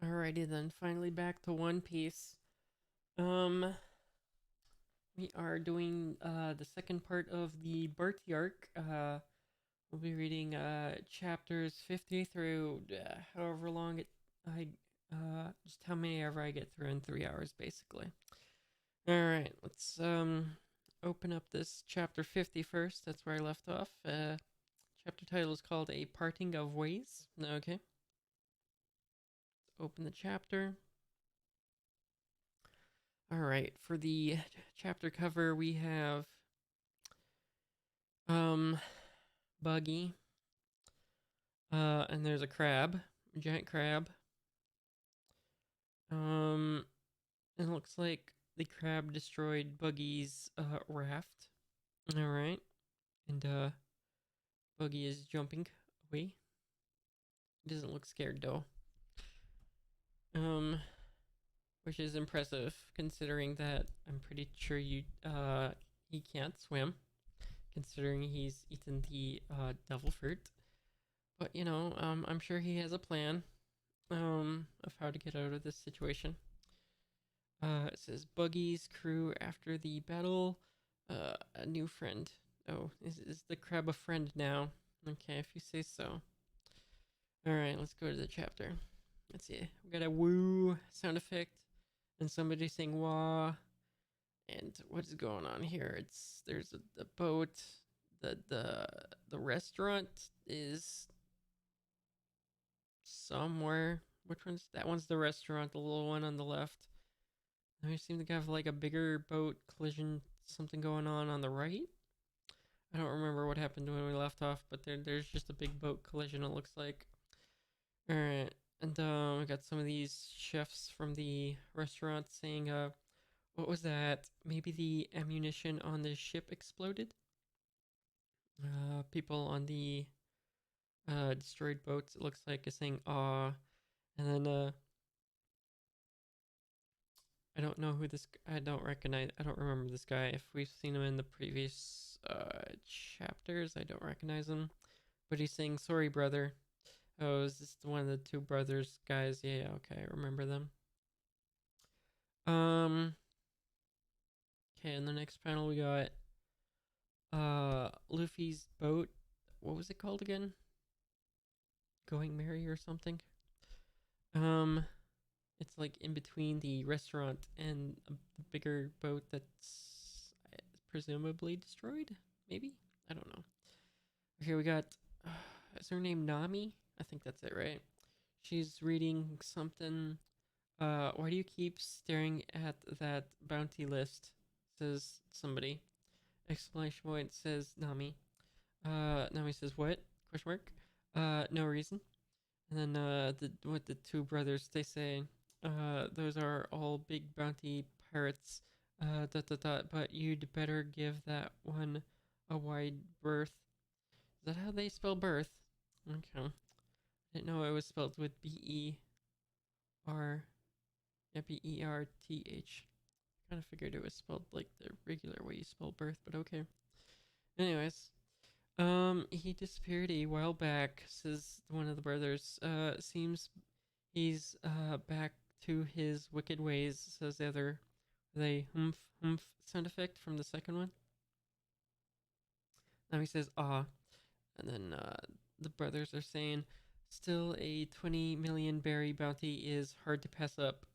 Alrighty then, finally back to One Piece. Um, we are doing the second part of the Baratie arc. We'll be reading chapters 50 through however long I just how many ever I get through in 3 hours basically. Alright, let's open up this chapter 50 first. That's where I left off. Chapter title is called A Parting of Ways. Okay. Open the chapter. All right, for the chapter cover, we have um Buggy, and there's a crab, a giant crab. Um, and it looks like the crab destroyed Buggy's raft. All right, and Buggy is jumping away. He doesn't look scared though. Um, which is impressive considering that I'm pretty sure he can't swim, considering he's eaten the devil fruit. But I'm sure he has a plan of how to get out of this situation. It says Buggy's crew after the battle. A new friend. Oh, is the crab a friend now? Okay, if you say so. All right, let's go to the chapter. Let's see. We got a woo sound effect and somebody saying wah. And what is going on here? There's a boat. The restaurant is somewhere. Which one's that? One's the restaurant, the little one on the left. Now we seem to have like a bigger boat collision, something going on the right. I don't remember what happened when we left off, but there's just a big boat collision. It looks like. All right, and we got some of these chefs from the restaurant saying, what was that? Maybe the ammunition on the ship exploded. People on the destroyed boats, it looks like, is saying, "Ah," and then I don't know who this. I don't recognize. I don't remember this guy. If we've seen him in the previous chapters, I don't recognize him. But he's saying, "Sorry, brother." Oh, is this one of the two brothers guys? Yeah, okay, I remember them. Um. Okay, in the next panel we got Luffy's boat. What was it called again? Going Merry or something. Um. It's like in between the restaurant and a bigger boat that's presumably destroyed. Maybe, I don't know. Okay, we got. Is her name Nami? I think that's it, right? She's reading something. Why do you keep staring at that bounty list? Says somebody. Exclamation point says Nami. Nami says what? Question mark. No reason. And then the two brothers they say, those are all big bounty pirates. But you'd better give that one a wide berth. Is that how they spell birth? Okay. Didn't know it was spelled with B-E-R. Yeah, B-E-R-T-H. Kind of figured it was spelled like the regular way you spell birth, but okay. Anyways, he disappeared a while back, says one of the brothers. Seems he's back to his wicked ways, says the other. The humph humph sound effect from the second one. Now he says ah, and then the brothers are saying, still a 20 million berry bounty is hard to pass up.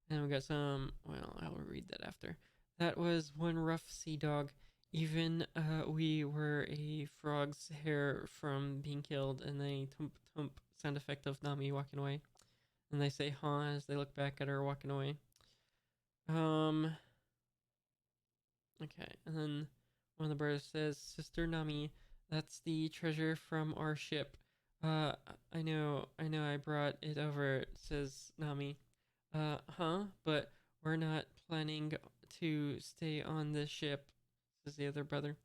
And we got some. Well, I'll read that after. That was one rough sea dog. Even we were a frog's hair from being killed, and they thump thump sound effect of Nami walking away. And they say huh as they look back at her walking away. Um. Okay, and then one of the brothers says, "Sister Nami, that's the treasure from our ship. Uh, I know, I brought it over," says Nami. Huh? But we're not planning to stay on this ship, says the other brother.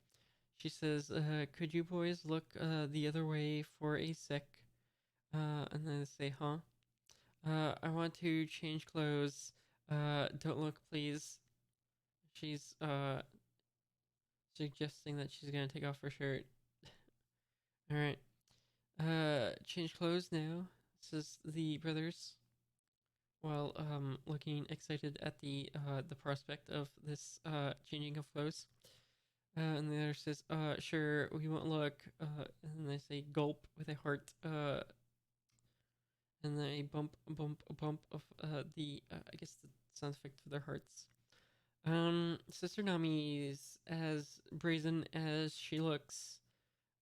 She says, could you boys look the other way for a sec? And then they say, huh? I want to change clothes. Don't look, please. She's suggesting that she's gonna take off her shirt. Alright. Change clothes now, says the brothers. while looking excited at the prospect of this changing of flows. And the other says, sure, we won't look. And they say gulp with a heart. And then a bump of the I guess the sound effect for their hearts. Sister Nami's as brazen as she looks.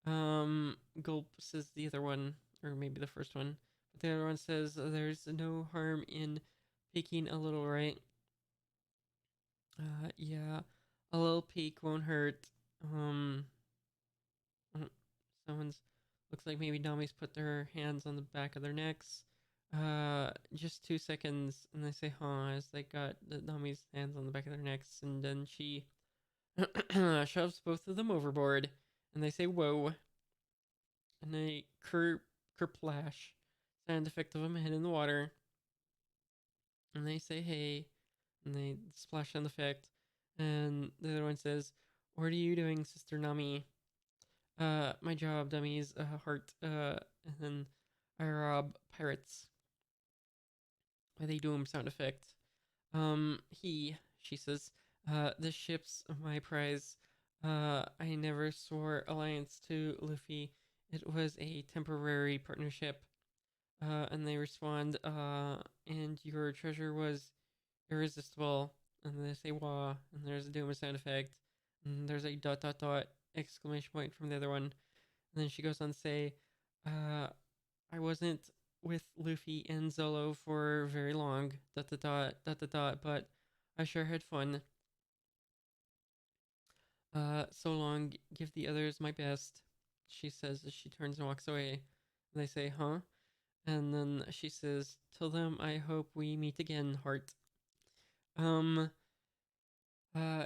Gulp says the other one, or maybe the first one. But the other one says there's no harm in peeking a little, right? Yeah, a little peek won't hurt. Um, someone's looks like maybe Nami's put their hands on the back of their necks. Just 2 seconds, and they say, "Huh," as they got the Nami's hands on the back of their necks, and then she shoves both of them overboard, and they say, "Whoa," and they kerplash sound effect of them hitting the water, and they say, "Hey," and they splash sound effect, and the other one says, "What are you doing, Sister Nami?" My job, dummies, heart, and then I rob pirates with a doom sound effect. She says, this ship's my prize. I never swore alliance to Luffy. It was a temporary partnership. And they respond, and your treasure was irresistible. And they say, wah, and there's a doom sound effect. And there's a dot dot dot exclamation point from the other one. And then she goes on to say, uh, I wasn't with Luffy and Zolo for very long, dot dot dot dot dot dot, but I sure had fun. So long, give the others my best, she says as she turns and walks away. And they say, huh? And then she says, till them I hope we meet again, heart. Um,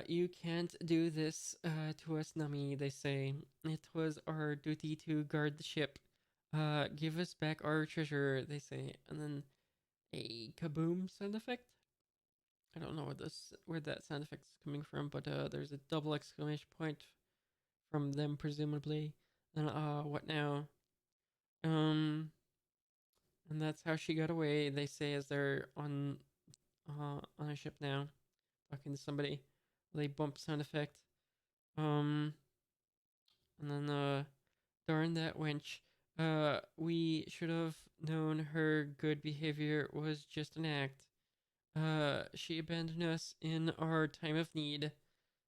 you can't do this to us, Nami, they say. It was our duty to guard the ship. Give us back our treasure, they say. And then a kaboom sound effect. I don't know where that sound effect is coming from, but there's a double exclamation point from them presumably. And what now? Um, and that's how she got away. They say as they're on a ship now, talking to somebody. They bump sound effect. Um, and then darn that wench. We should have known her good behavior was just an act. She abandoned us in our time of need.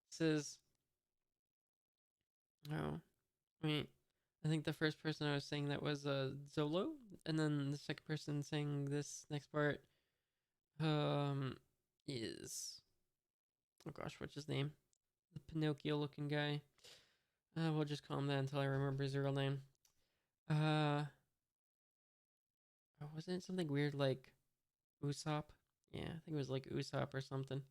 Says, oh, wait. I think the first person I was saying that was Zolo, and then the second person saying this next part is, oh gosh, what's his name? The Pinocchio looking guy. We'll just call him that until I remember his real name. Wasn't it something weird like Usopp? Yeah, I think it was like Usopp or something.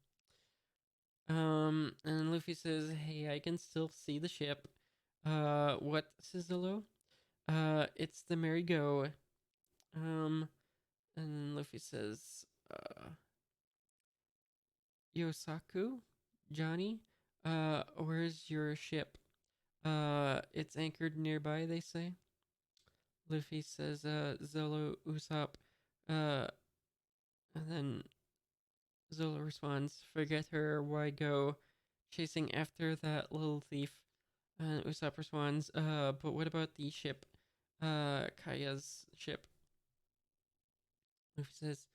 And Luffy says, "Hey, I can still see the ship." What, says Zolo? It's the Merry Go. Um, and Luffy says, Yosaku, Johnny, where's your ship? It's anchored nearby, they say. Luffy says, Zolo, Usopp, uh, and then Zolo responds, forget her, why go chasing after that little thief? And Usopp responds, but what about the ship? Kaya's ship. Luffy says,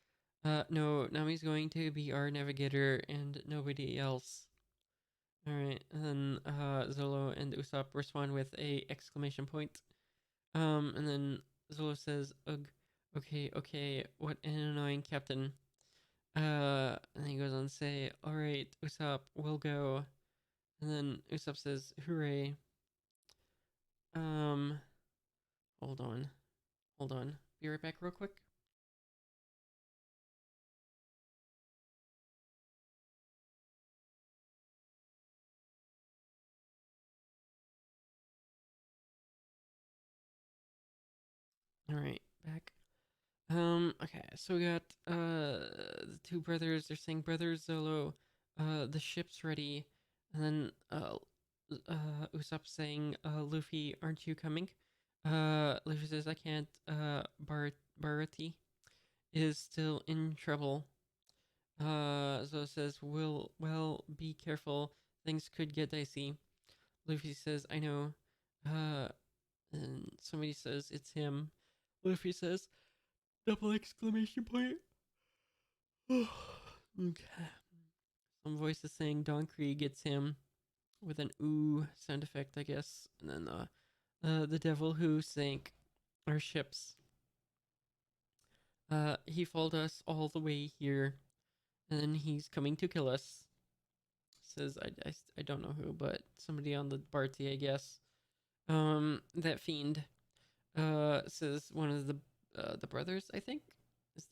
no, Nami's going to be our navigator and nobody else. Alright, and then Zolo and Usopp respond with a exclamation point. And then Zolo says, ugh, okay, what an annoying captain. And he goes on to say, alright, Usopp, we'll go. And then Usopp says, hooray. Um, hold on. Be right back real quick. Alright, back. Okay, so we got the two brothers, they're saying, Brother Zolo, the ship's ready. And then Usopp saying, Luffy, aren't you coming? Luffy says, I can't, Baratie. is still in trouble. Zoro says, well, be careful. Things could get dicey. Luffy says, I know. Uh, and somebody says, it's him. Luffy says, double exclamation point. Okay. Some voice is saying Don Krieg gets him with an ooh sound effect, I guess. And then the devil who sank our ships. He followed us all the way here, and then he's coming to kill us. Says I don't know who, but somebody on the Baratie, I guess. That fiend. Says one of the brothers, I think.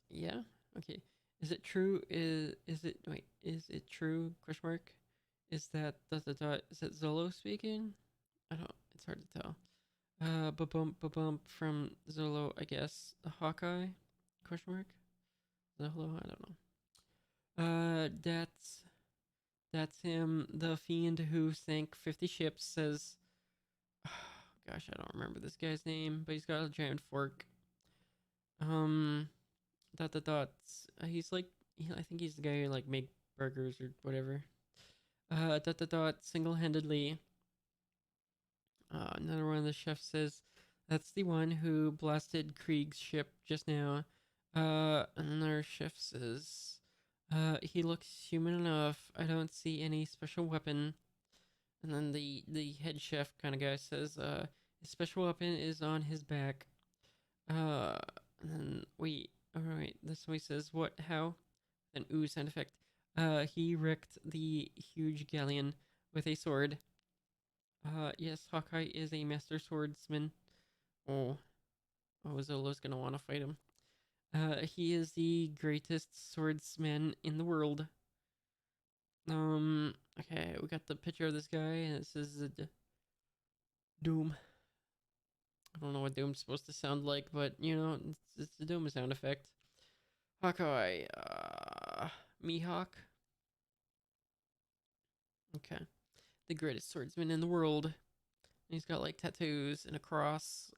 Yeah. Okay. Is it true? Is it wait? Is it true? Question mark. Is that Is that Zolo speaking? I don't. It's hard to tell. Ba bump from Zolo, I guess. Hawkeye? Question mark. Zolo. I don't know. That's him. The fiend who sank 50 ships says. Gosh, I don't remember this guy's name, but he's got a giant fork. Um, dot. He's like, I think he's the guy who like make burgers or whatever. Dot. Single-handedly. Another one of the chefs says, "That's the one who blasted Krieg's ship just now." Another chef says, "He looks human enough. I don't see any special weapon." And then the head chef kind of guy says, "His special weapon is on his back." Uh, and then wait, all right. This one says, "What? How?" An ooh sound effect. He wrecked the huge galleon with a sword. Yes, Hawkeye is a master swordsman. Oh, Zolo's gonna want to fight him. He is the greatest swordsman in the world. Okay, we got the picture of this guy, and it says Doom. I don't know what Doom's supposed to sound like, but you know, it's the Doom sound effect. Hawkeye, Mihawk. Okay, the greatest swordsman in the world. He's got like tattoos and a cross,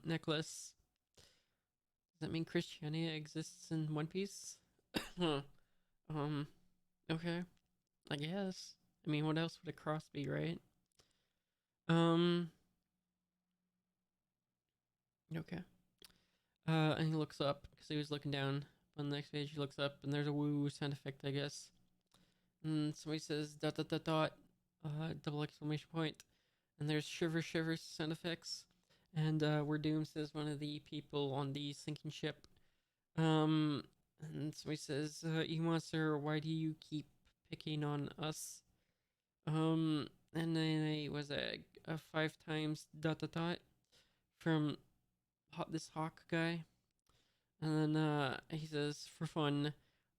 necklace. Does that mean Christianity exists in One Piece? Huh. Um, okay, I guess. I mean, what else would a cross be, right? Um, okay. And he looks up because he was looking down. On the next page, he looks up and there's a woo sound effect, I guess. And somebody says dot, double exclamation point. And there's shiver sound effects. And where Doom says one of the people on the sinking ship. Um, and somebody says, "You monster, why do you keep picking on us?" And then it was a 5 times dot from this hawk guy. And then he says, "For fun."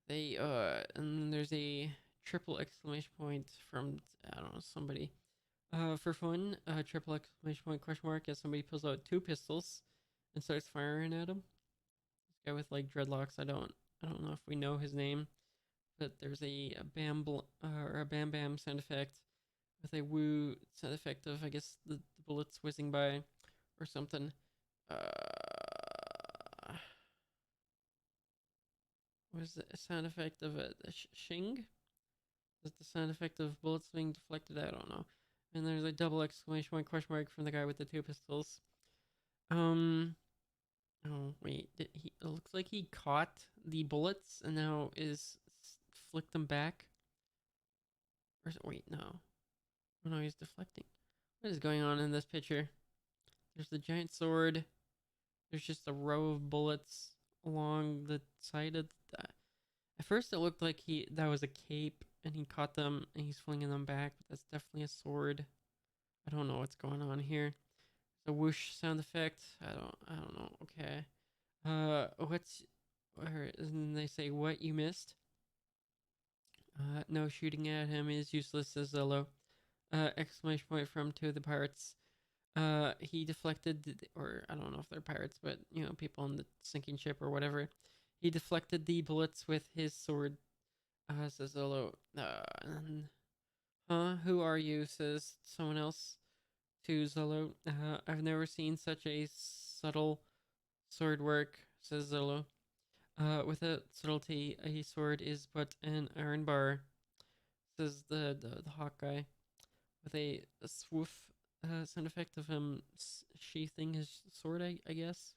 And then there's a triple exclamation point from, I don't know, somebody. For fun, triple exclamation point question mark as somebody pulls out 2 pistols and starts firing at him. This guy with like dreadlocks. I don't know if we know his name, but there's a bam bam sound effect with a woo sound effect of, I guess, the bullets whizzing by or something. Was the sound effect of a shing? Is the sound effect of bullets being deflected? I don't know. And there's a double exclamation point question mark from the guy with the 2 pistols. Um. Oh wait, it looks like he caught the bullets and now is flicked them back. Or wait, no. Oh, no, he's deflecting. What is going on in this picture? There's the giant sword. There's just a row of bullets along the side of that. At first, it looked like that was a cape, and he caught them and he's flinging them back. But that's definitely a sword. I don't know what's going on here. The whoosh sound effect. I don't know. Okay. What's? And they say what you missed. No, shooting at him is useless, says Zolo. Exclamation point from 2 of the pirates. He deflected, or I don't know if they're pirates, but you know, people on the sinking ship or whatever. He deflected the bullets with his sword. Says Zolo. Who are you? Says someone else to Zolo. I've never seen such a subtle sword work, says Zolo. Without subtlety, a sword is but an iron bar, says the hawk guy, with a swoof sound effect of him sheathing his sword, I guess.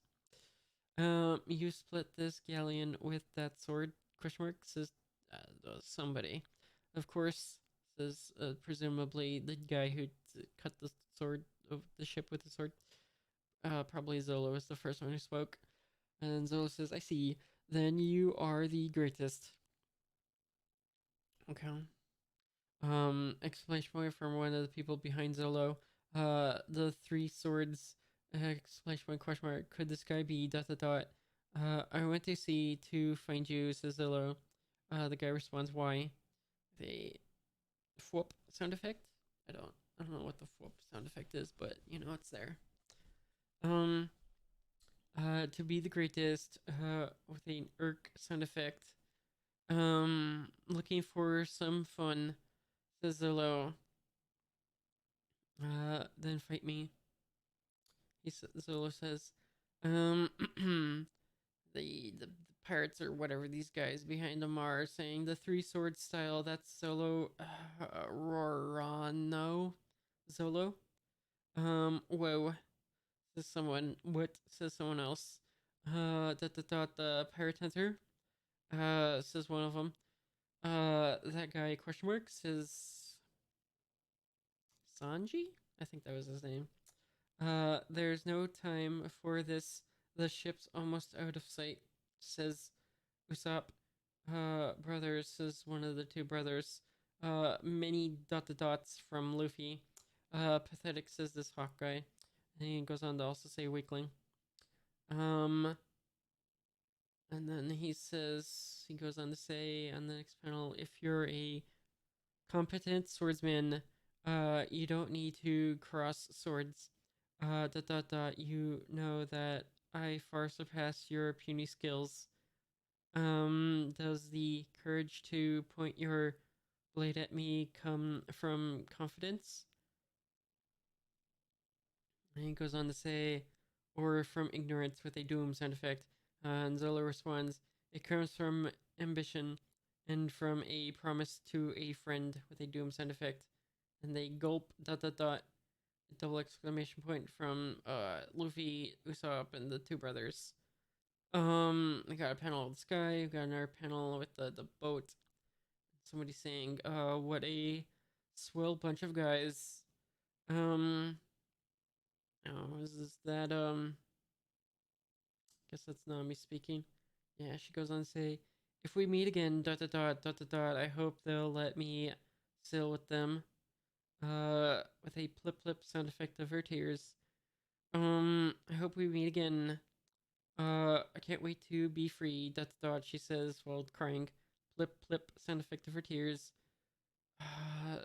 You split this galleon with that sword? Question mark, says somebody. Of course, says presumably the guy who cut the sword of the ship with the sword. Probably Zolo was the first one who spoke. And Zolo says, I see. Then you are the greatest. Okay. Exclamation point from one of the people behind Zolo. The three swords. Exclamation point, question mark. Could this guy be dot dot dot? I went to see to find you, says Zolo. The guy responds, why? The whoop sound effect? I don't know what the whoop sound effect is, but you know it's there. Um to be the greatest, with an irk sound effect. Looking for some fun, says Zolo. Then fight me. Zolo says, um, the pirates or whatever these guys behind him are saying the three sword style. That's Zolo, Rorano, Zolo. Whoa, says someone. What, says someone else. The pirate hunter. Says one of them. That guy question mark says Sanji. I think that was his name. There's no time for this. The ship's almost out of sight, says Usopp. Brothers, says one of the two brothers. Many dot the dots from Luffy. Pathetic, says this hawk guy. And he goes on to also say weakling. Um, and then he goes on to say on the next panel, if you're a competent swordsman, you don't need to cross swords. You know that I far surpass your puny skills. Does the courage to point your blade at me come from confidence? And he goes on to say, or from ignorance with a doom sound effect. And Zolo responds, it comes from ambition and from a promise to a friend with a doom sound effect. And they gulp double exclamation point from Luffy, Usopp, and the two brothers. We got a panel of the sky. We got another panel with the boat. Somebody saying, what a swell bunch of guys. Oh, is that guess that's Nami speaking. Yeah, she goes on to say, if we meet again, I hope they'll let me sail with them. With a plip plip sound effect of her tears. I hope we meet again. I can't wait to be free. She says while crying. Plip plip sound effect of her tears.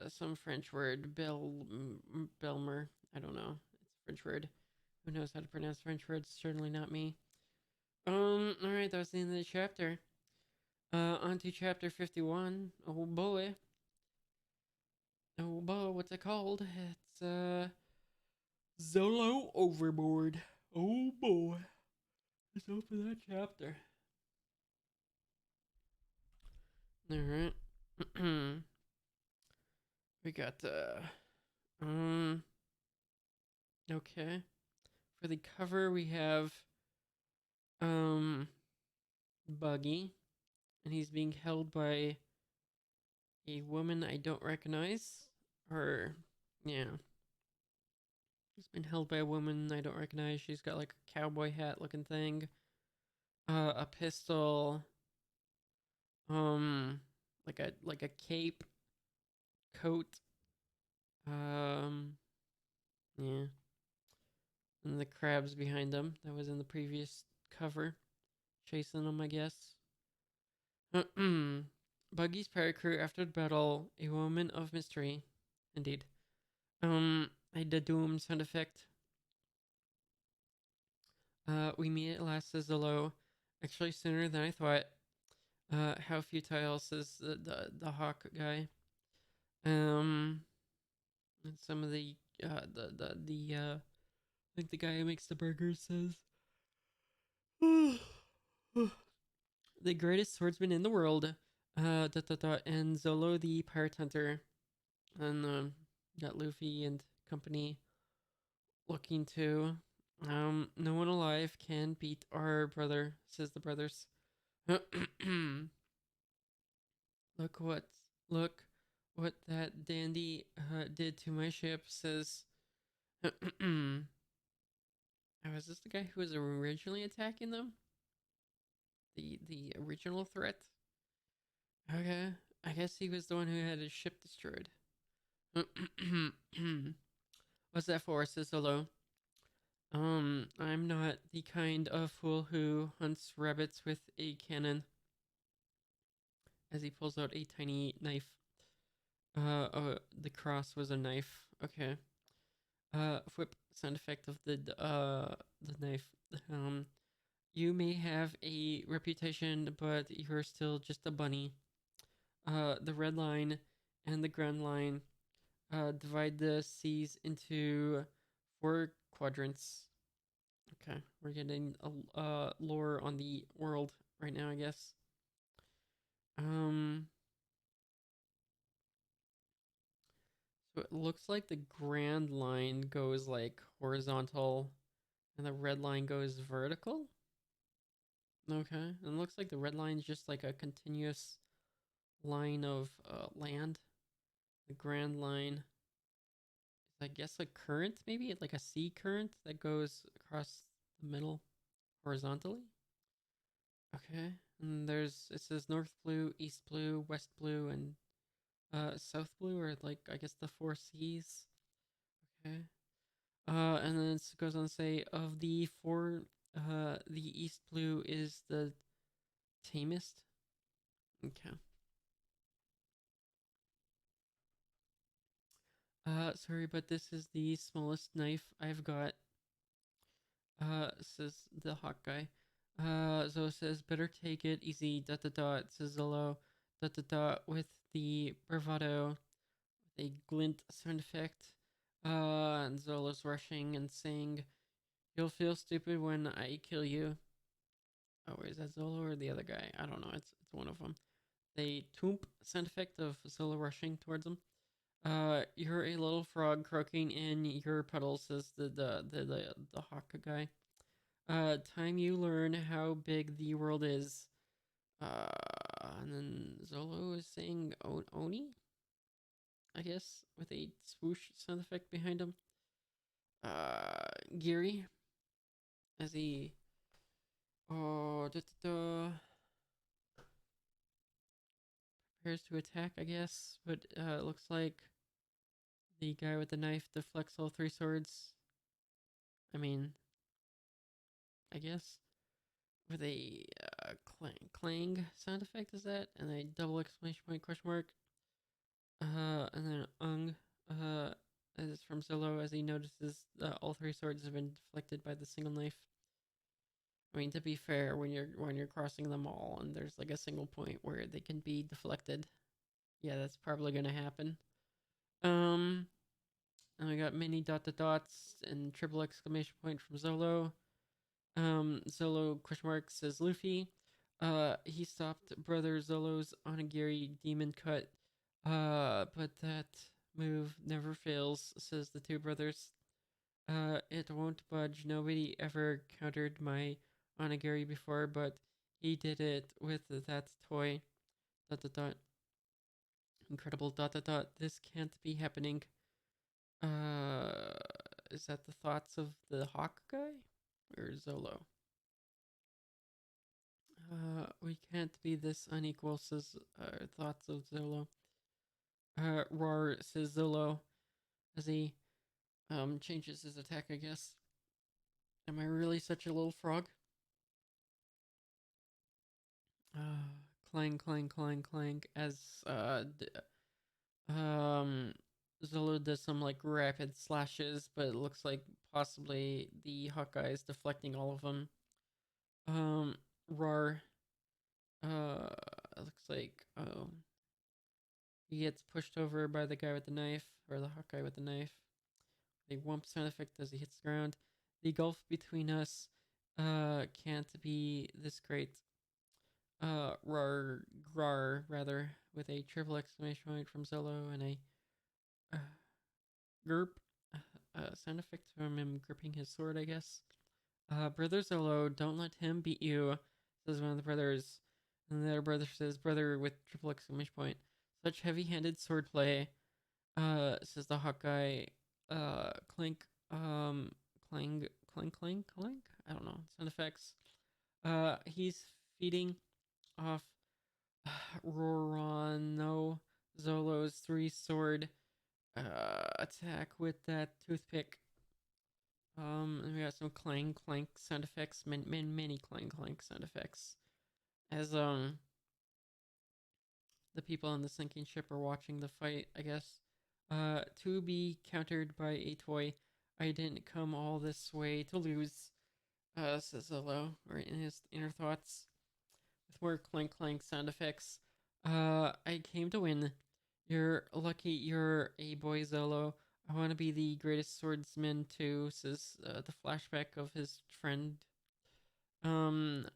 Some French word. Belmer. I don't know. It's a French word. Who knows how to pronounce French words? Certainly not me. Alright, that was the end of the chapter. On to chapter 51. Oh boy. Oh boy, what's it called? It's, Zolo Overboard. Oh boy. Let's open that chapter. Alright. We got, okay. For the cover, we have, Buggy. And he's being held by a woman I don't recognize. Or, yeah. He's been held by a woman I don't recognize. She's got like a cowboy hat looking thing. A pistol. Like a cape, coat. Yeah. And the crabs behind him. That was in the previous cover. Chasing them, I guess. Buggy's pirate crew after the battle, a woman of mystery. Indeed. I did doom sound effect. We meet at last, says Zolo. Actually, sooner than I thought. How futile, says the hawk guy. And some of the I think the guy who makes the burgers says, the greatest swordsman in the world. And Zolo the pirate hunter, and got Luffy and company looking to. No one alive can beat our brother, says the brothers. look what, look what that dandy did to my ship, says. Oh, is this the guy who was originally attacking them? The original threat? Okay, I guess he was the one who had his ship destroyed. What's that for? Says Zolo. I'm not the kind of fool who hunts rabbits with a cannon. As he pulls out a tiny knife. Oh, the cross was a knife. Okay. Whip sound effect of the knife. You may have a reputation, but you're still just a bunny. The red line and the grand line divide the seas into 4 quadrants. Okay, we're getting a lore on the world right now, I guess. So it looks like the grand line goes like horizontal, and the red line goes vertical. Okay, and it looks like the red line is just like a continuous line of land. The grand line is, I guess, a current, maybe like a sea current that goes across the middle horizontally. Okay, and it says north blue, east blue, west blue, and south blue, or like I guess the 4 seas. Okay. And then it goes on to say of the 4, the east blue is the tamest. Okay. Sorry, but this is the smallest knife I've got. Says the hawk guy. Zo says, better take it easy, dot dot dot, says Zolo, dot dot dot, with the bravado, with a glint sound effect. And Zolo's rushing and saying, you'll feel stupid when I kill you. Oh, is that Zolo or the other guy? I don't know. It's one of them. The toomp sound effect of Zolo rushing towards him. You're a little frog croaking in your puddle, says the hawk guy. Time you learn how big the world is. And then Zolo is saying Oni, I guess, with a swoosh sound effect behind him. Geary, as he prepares to attack, I guess, but it looks like the guy with the knife deflects all 3 swords. I mean, I guess with a clang sound effect, is that? And a double exclamation point question mark. And then as from Zolo, as he notices all 3 swords have been deflected by the single knife. I mean, to be fair, when you're crossing them all and there's like a single point where they can be deflected, yeah, that's probably gonna happen. And we got many dot dot dots and triple exclamation point from Zolo. Zolo question mark says Luffy. He stopped Brother Zolo's Onigiri demon cut. But that move never fails, says the 2 brothers. It won't budge. Nobody ever countered my Onigiri before, but he did it with that toy. Dot dot dot. Incredible dot dot dot. This can't be happening. Is that the thoughts of the hawk guy? Or Zolo? We can't be this unequal, says thoughts of Zolo. Roar, says Zolo, as he changes his attack, I guess. Am I really such a little frog? Clang, clang, clang, clang, as Zolo does some like rapid slashes, but it looks like possibly the Hawkeye is deflecting all of them. Roar. Looks like he gets pushed over by the guy with the knife, or the Hawkeye with the knife. A whump sound effect as he hits the ground. The gulf between us can't be this great. rar, grar, rather, with a triple exclamation point from Zolo and a uh, gerp sound effect from him gripping his sword, I guess. Brother Zolo, don't let him beat you, says one of the brothers. And the other brother says, brother with triple exclamation point. Such heavy handed swordplay, says the Hawkeye. Clink, clang, clang, clang, clank? I don't know. Sound effects. He's feeding off Rorano Zolo's three sword attack with that toothpick. And we got some clang clank sound effects, many clang clank sound effects. As the people on the sinking ship are watching the fight, I guess. To be countered by a toy. I didn't come all this way to lose, says Zolo, or in his inner thoughts. With more clank clank sound effects. I came to win. You're lucky you're a boy, Zolo. I want to be the greatest swordsman too, says the flashback of his friend um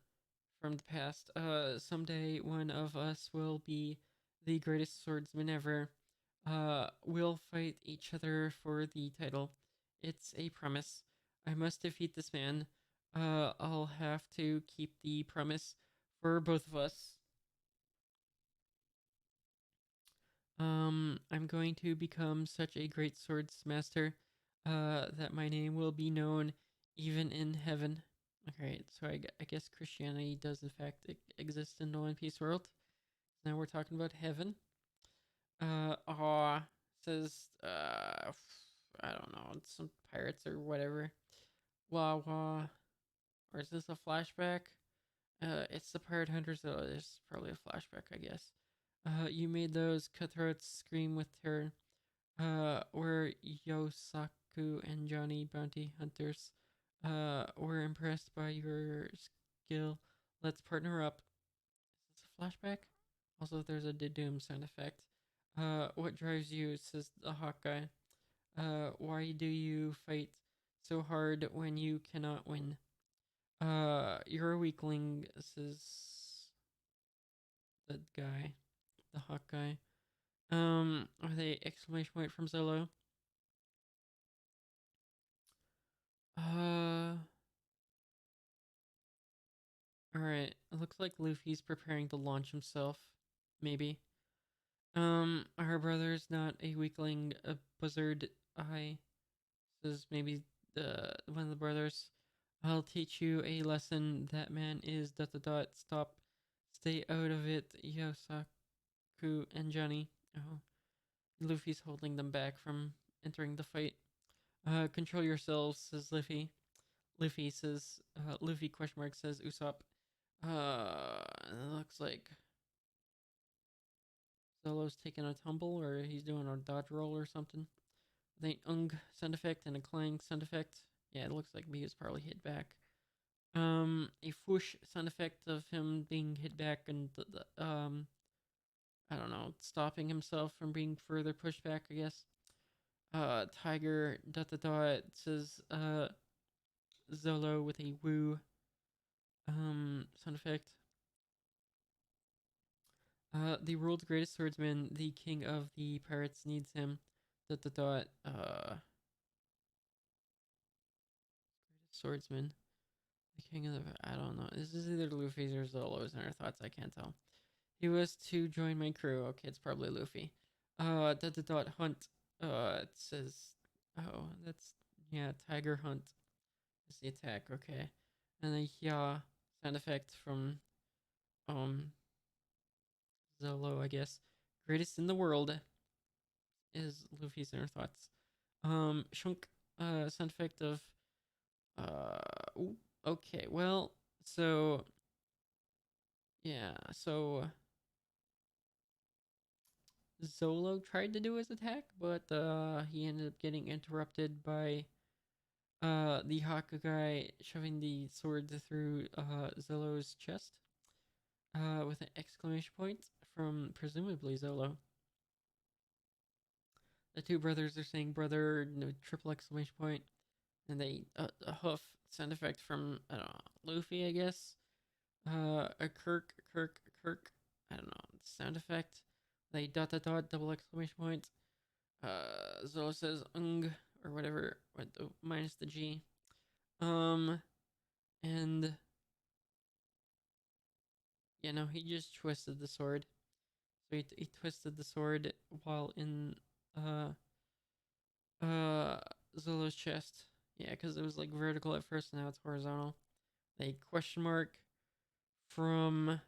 from the past. Someday one of us will be the greatest swordsman ever. We'll fight each other for the title. It's a promise. I must defeat this man. I'll have to keep the promise for both of us. I'm going to become such a great swords master, that my name will be known even in heaven. Alright, so I guess Christianity does in fact exist in the One Piece world. Now we're talking about heaven. Aw, says, I don't know, some pirates or whatever. Wah wah. Or is this a flashback? It's the pirate hunters, so it's probably a flashback, I guess. You made those cutthroats scream with terror. We're Yosaku and Johnny bounty hunters. We're impressed by your skill. Let's partner up. Is this a flashback? Also, there's a Doom sound effect. What drives you, says the Hawkeye. Why do you fight so hard when you cannot win? You're a weakling, says the guy, the Hawkeye. With a exclamation point from Zolo. Uh, alright. It looks like Luffy's preparing to launch himself. Maybe. Our brother's not a weakling, a buzzard. I says maybe one of the brothers. I'll teach you a lesson. That man is ... Stop. Stay out of it, Yosaku and Johnny. Oh, Luffy's holding them back from entering the fight. Control yourselves, says Luffy. Luffy says, Luffy question mark says Usopp. It looks like Zolo's taking a tumble or he's doing a dodge roll or something. With an ung sound effect and a clang sound effect. Yeah, it looks like he was probably hit back. A whoosh sound effect of him being hit back and I don't know, stopping himself from being further pushed back, I guess. Tiger ... It says Zolo with a woo sound effect. The world's greatest swordsman, the king of the pirates needs him. ... Greatest swordsman, the king of the... I don't know. This is either Luffy's or Zolo's in our thoughts. I can't tell. He was to join my crew. Okay, it's probably Luffy. Hunt. It says... Oh, that's... Yeah, tiger hunt is the attack. Okay. And then yeah, sound effect from Zolo, I guess. Greatest in the world is Luffy's inner thoughts. Shunk, sound effect of ooh, okay, well, so yeah, so Zolo tried to do his attack, but he ended up getting interrupted by the Hawkeye shoving the sword through Zolo's chest with an exclamation point from presumably Zolo. The two brothers are saying brother, no, triple exclamation point, and they a hoof sound effect from I don't know Luffy, I guess. a Kirk. I don't know, sound effect. They dot dot dot double exclamation point. Zolo says or whatever with the minus the G. And he just twisted the sword. So he twisted the sword while in uh Zolo's chest. Yeah, because it was like vertical at first, and now it's horizontal. A question mark from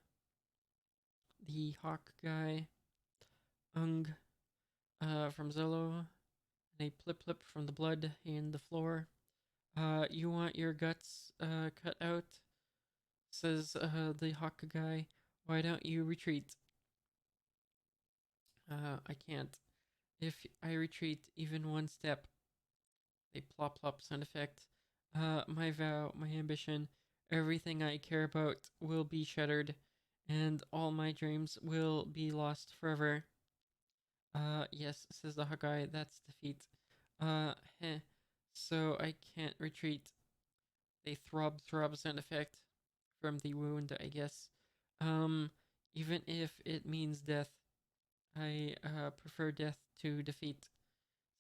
the hawk guy, from Zolo, and a plip plip from the blood in the floor. You want your guts cut out? Says the hawk guy. Why don't you retreat? I can't. If I retreat even one step, a plop plop sound effect. My vow, my ambition, everything I care about will be shattered, and all my dreams will be lost forever. Yes, says the Hawkeye, that's defeat. Heh. So I can't retreat. A throb sound effect from the wound, I guess. Um, Even if it means death, I prefer death to defeat,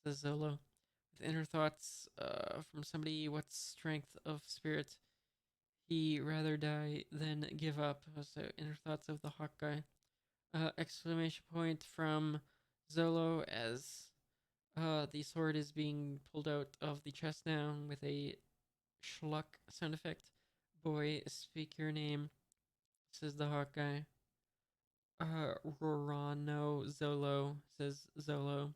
says Zolo. With inner thoughts from somebody, what strength of spirit. He rather die than give up. So inner thoughts of the hawk guy. Exclamation point from Zolo as the sword is being pulled out of the chest now with a schluck sound effect. Boy, speak your name, says the hawk guy. Rorano Zolo, says Zolo,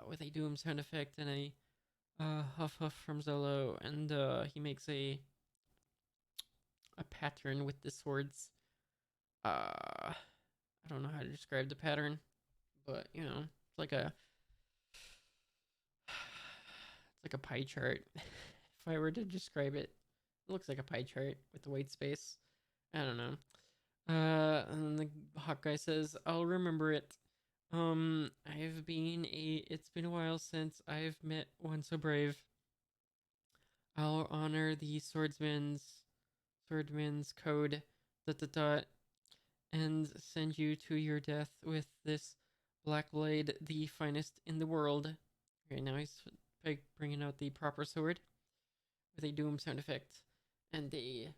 with a doom sound effect and a huff huff from Zolo, and he makes a pattern with the swords. I don't know how to describe the pattern, but it's like a pie chart. If I were to describe it, it looks like a pie chart with the white space. I don't know. And the hawk guy says, "I'll remember it. It's been a while since I've met one so brave. I'll honor the swordman's code, dot dot dot, and send you to your death with this black blade, the finest in the world." Okay, now he's bringing out the proper sword with a doom sound effect, and the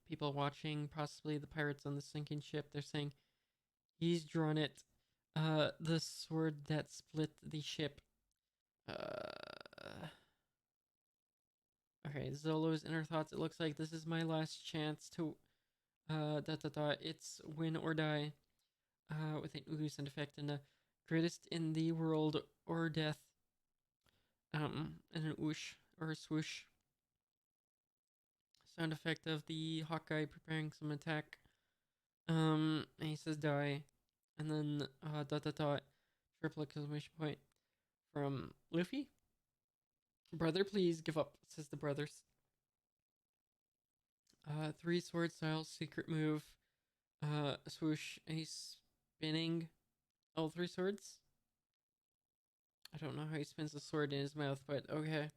people watching, possibly the pirates on the sinking ship, they're saying he's drawn it. The sword that split the ship. Okay, Zolo's inner thoughts. It looks like this is my last chance to It's win or die. With an ooh sound effect and a greatest in the world or death. And an oosh or a swoosh sound effect of the Hawkeye preparing some attack. And he says die, and then triple exclamation point from Luffy. Brother, please give up, says the brothers. Three sword style secret move. Swoosh, and he's spinning all three swords. I don't know how he spins the sword in his mouth, but okay.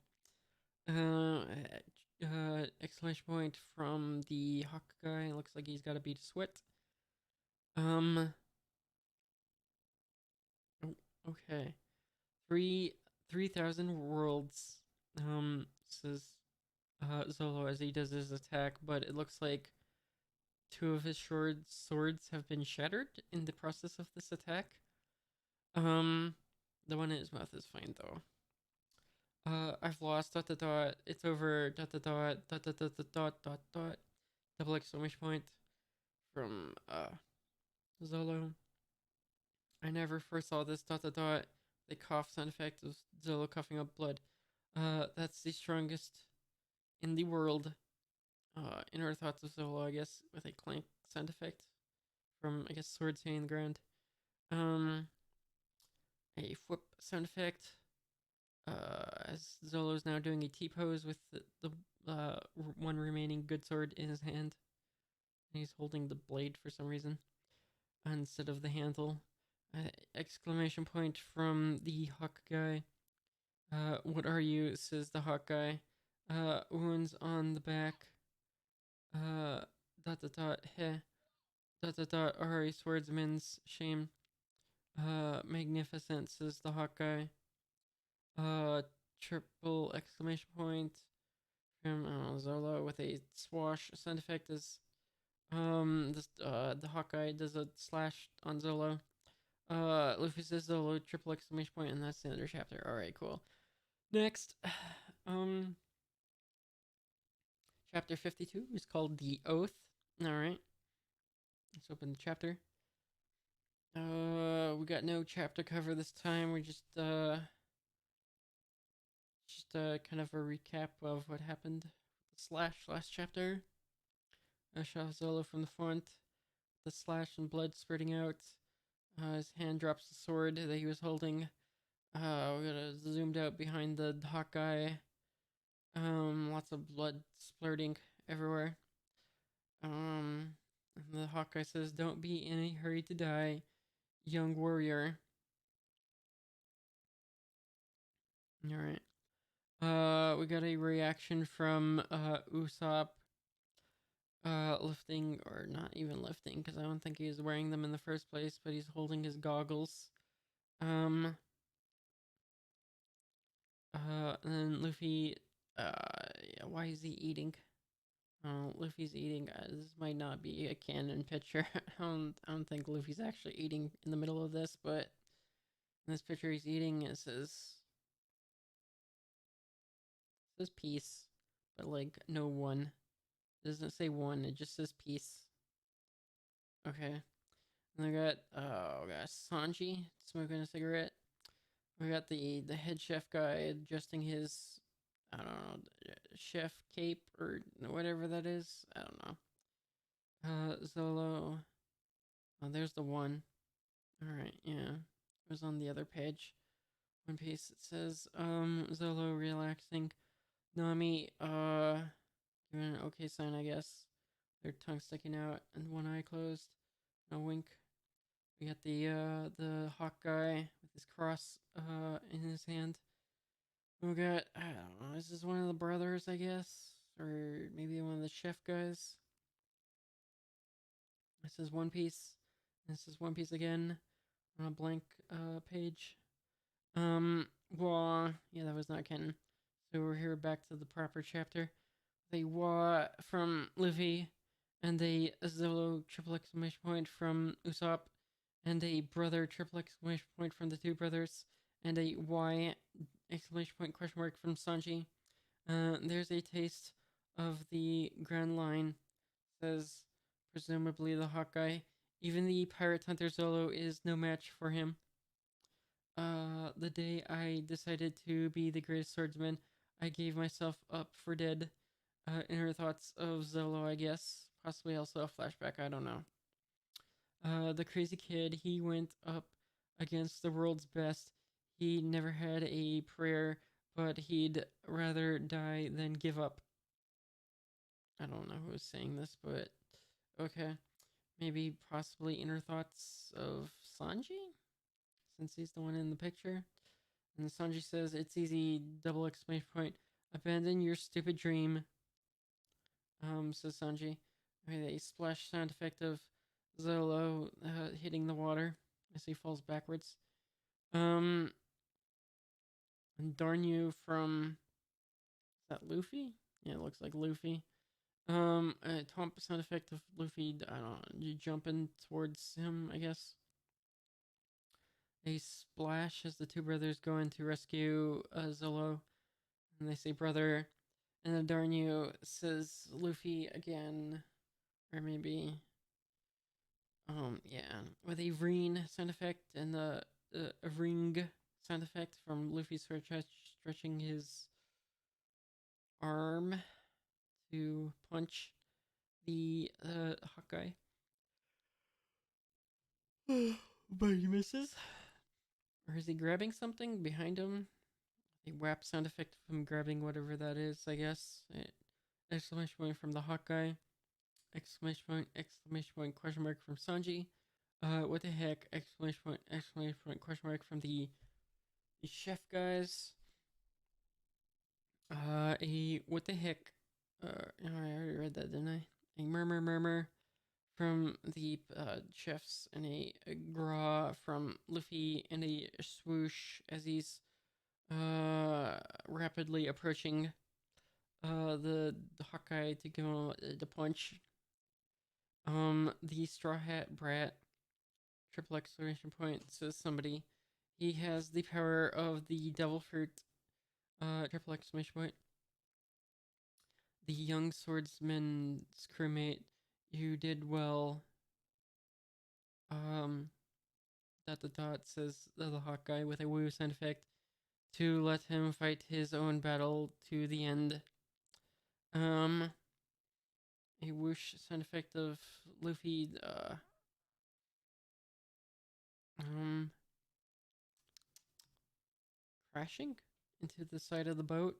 Exclamation point from the hawk guy. It looks like he's got a bead of sweat. Okay. 3,000 worlds. Says Zolo as he does his attack, but it looks like two of his short swords have been shattered in the process of this attack. The one in his mouth is fine though. I've lost dot dot dot. It's over dot dot dot dot dot dot dot dot dot. Double exclamation point from Zolo. I never first saw this dot dot dot. The cough sound effect of Zolo coughing up blood. That's the strongest in the world. Inner thoughts of Zolo, I guess, with a clank sound effect from, I guess, swords hitting the ground. A whip sound effect. As Zolo's now doing a T-pose with the one remaining good sword in his hand. He's holding the blade for some reason instead of the handle. Exclamation point from the hawk guy. What are you, says the hawk guy. Wounds on the back. Dot dot dot. Heh. Dot dot dot. Ari swordsman's shame. Magnificent, says the Hawkeye. Triple exclamation point from Zolo with a swash. Sound effect is the Hawkeye does a slash on Zolo. Luffy says Zolo triple exclamation point, and that's the end of the chapter. All right, cool. Next, um, chapter 52 is called The Oath. All right, let's open the chapter. We got no chapter cover this time. We just kind of a recap of what happened. The slash last chapter. I shot Zolo from the front. The slash and blood spurting out. His hand drops the sword that he was holding. We got zoomed out behind the Hawkeye. Lots of blood splurting everywhere. And the Hawkeye says, "Don't be in a hurry to die, young warrior." All right. We got a reaction from Usopp. Lifting, or not even lifting, because I don't think he was wearing them in the first place, but he's holding his goggles. And then Luffy, yeah, why is he eating? Luffy's eating. This might not be a canon picture. I don't think Luffy's actually eating in the middle of this, but in this picture he's eating. It says peace, but like no one. It doesn't say one. It just says peace. Okay. And I got Sanji smoking a cigarette. We got the head chef guy adjusting his, I don't know, chef cape or whatever that is. I don't know. Zolo. Oh, there's the one. All right, yeah. It was on the other page. One Piece. It says, Zolo relaxing. Nami, giving an okay sign, I guess. Their tongue sticking out and one eye closed. A wink. We got the hawk guy with his cross in his hand. We got, I don't know, this is one of the brothers, I guess, or maybe one of the chef guys. This is One Piece. This is One Piece again on a blank page. Well, yeah, that was not canon. So we're here back to the proper chapter. The Wa from Luffy, and a Zolo triple exclamation point from Usopp, and a brother triple exclamation point from the two brothers, and a Y exclamation point question mark from Sanji. There's a taste of the Grand Line, says presumably the Hawkeye. Even the pirate hunter Zolo is no match for him. The day I decided to be the greatest swordsman, I gave myself up for dead. Inner thoughts of Zolo, I guess. Possibly also a flashback, I don't know. The crazy kid, he went up against the world's best. He never had a prayer, but he'd rather die than give up. I don't know who was saying this, but okay. Maybe possibly inner thoughts of Sanji? Since he's the one in the picture. And Sanji says, "It's easy, double exclamation point. Abandon your stupid dream." Says Sanji. Okay, a splash sound effect of Zolo hitting the water as he falls backwards. And darn you from, is that Luffy? Yeah, it looks like Luffy. A taunt sound effect of Luffy, I don't know, you jumping towards him, I guess. A splash as the two brothers go in to rescue Zolo. And they say, "Brother." And then darn you says Luffy again. Or maybe, yeah, with a ring sound effect and a ring sound effect from Luffy stretching his arm to punch the Hawkeye. But he misses. Or is he grabbing something behind him? A whap sound effect of him grabbing whatever that is, I guess. Exclamation point from the Hawkeye. Exclamation point, question mark from Sanji. What the heck? Exclamation point, question mark from the chef guys. A what the heck? I already read that, didn't I? A murmur from the chefs, and a gra from Luffy, and a swoosh as he's rapidly approaching the Hawkeye to give him the punch. The Straw Hat Brat, triple exclamation point, says somebody. He has the power of the Devil Fruit, triple exclamation point. The young swordsman's crewmate, you did well. Um, says the Hawkeye with a woo sound effect to let him fight his own battle to the end. A whoosh sound effect of Luffy, um, crashing into the side of the boat,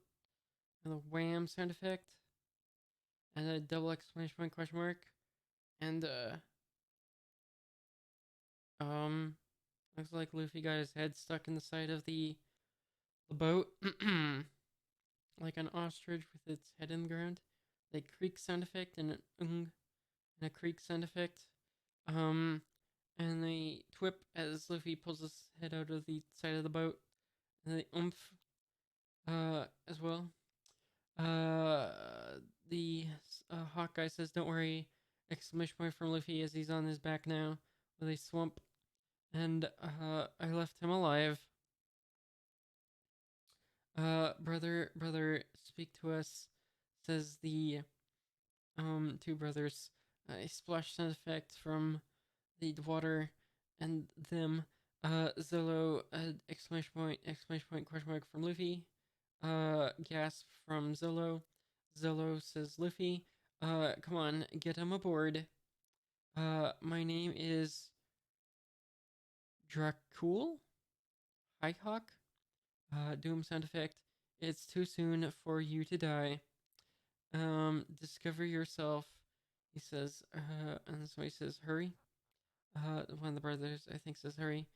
and a wham sound effect, and a double exclamation point question mark, and looks like Luffy got his head stuck in the side of the boat, like an ostrich with its head in the ground. The creak sound effect and an and a creak sound effect. Um, and the twip as Luffy pulls his head out of the side of the boat, and the oomph, as well. Uh, the Hawkeye says, "Don't worry!" Exclamation point from Luffy as he's on his back now with a swamp, and I left him alive. Brother, speak to us, says the two brothers. A splash sound effect from the water and them. Zolo, exclamation point, question mark from Luffy. Gasp from Zolo. Zolo says, Luffy, come on, get him aboard. My name is Dracul? High Hawk? Doom sound effect. It's too soon for you to die. Discover yourself. He says, and so he says, hurry. One of the brothers, I think, says, hurry.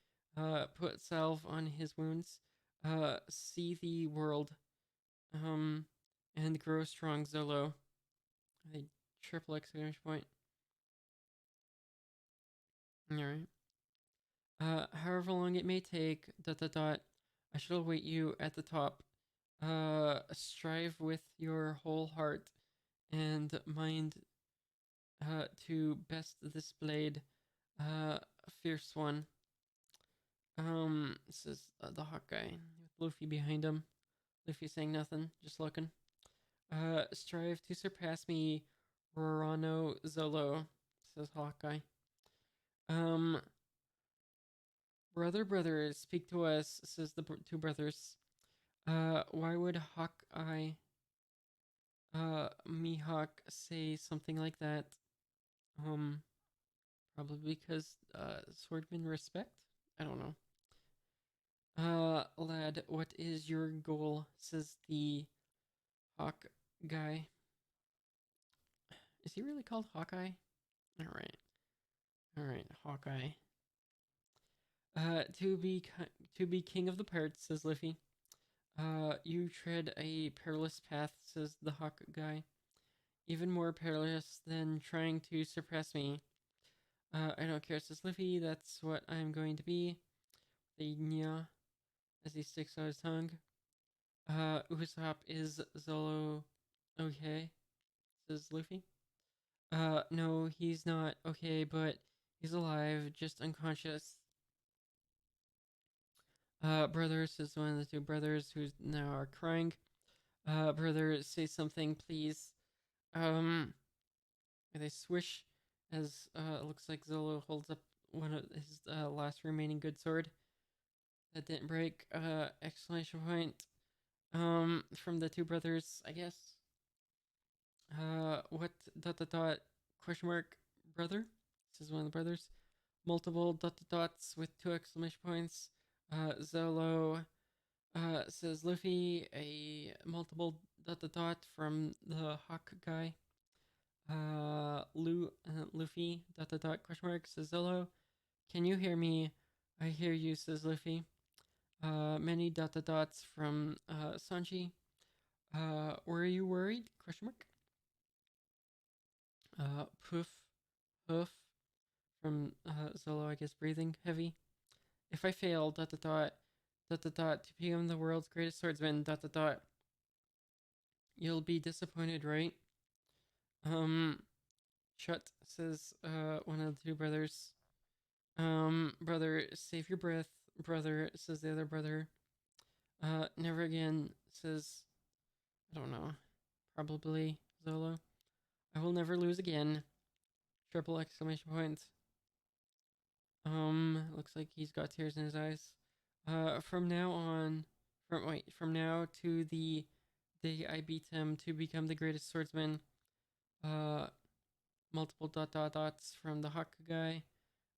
Put salve on his wounds. See the world. And grow strong, Zolo. A triple exclamation point. Alright. However long it may take, I shall await you at the top. Strive with your whole heart and mind to best this blade. Fierce one. Says the Hawkeye with Luffy behind him. Luffy saying nothing, just looking. Strive to surpass me, Rorano Zolo, says Hawkeye. Um, brother, speak to us, says the two brothers. Why would Hawkeye, Mihawk say something like that? Probably because, swordman respect? I don't know. Lad, what is your goal? Says the Hawk guy. Is he really called Hawkeye? Alright, Hawkeye. To be king of the pirates, says Luffy. You tread a perilous path, says the Hawk guy. Even more perilous than trying to suppress me. I don't care, says Luffy. That's what I'm going to be. The nya, as he sticks out his tongue. Usopp is Zolo okay, says Luffy. No, he's not okay, but he's alive, just unconscious. Brother, says one of the two brothers who now are crying. Brother, say something, please. They swish as it looks like Zolo holds up one of his last remaining good sword that didn't break. Exclamation point. From the two brothers, I guess. What question mark brother? This is one of the brothers. Multiple dots with two exclamation points. Zolo says Luffy, a multiple dot from the Hawk guy. Luffy question mark says Zolo. Can you hear me? I hear you, says Luffy. Many dots from Sanji. Were you worried? Question mark. Poof, poof. From Zolo, I guess, breathing heavy. If I fail, dot dot dot, dot dot dot, to become the world's greatest swordsman, dot dot dot, you'll be disappointed, right? Shut, says one of the two brothers. Brother, save your breath. Brother, says the other brother. Never again, says, I don't know, probably Zolo. I will never lose again. Triple exclamation point. Looks like he's got tears in his eyes. From now on, from now to the day I beat him to become the greatest swordsman. Uh, Multiple dot dot dots from the Hawk guy.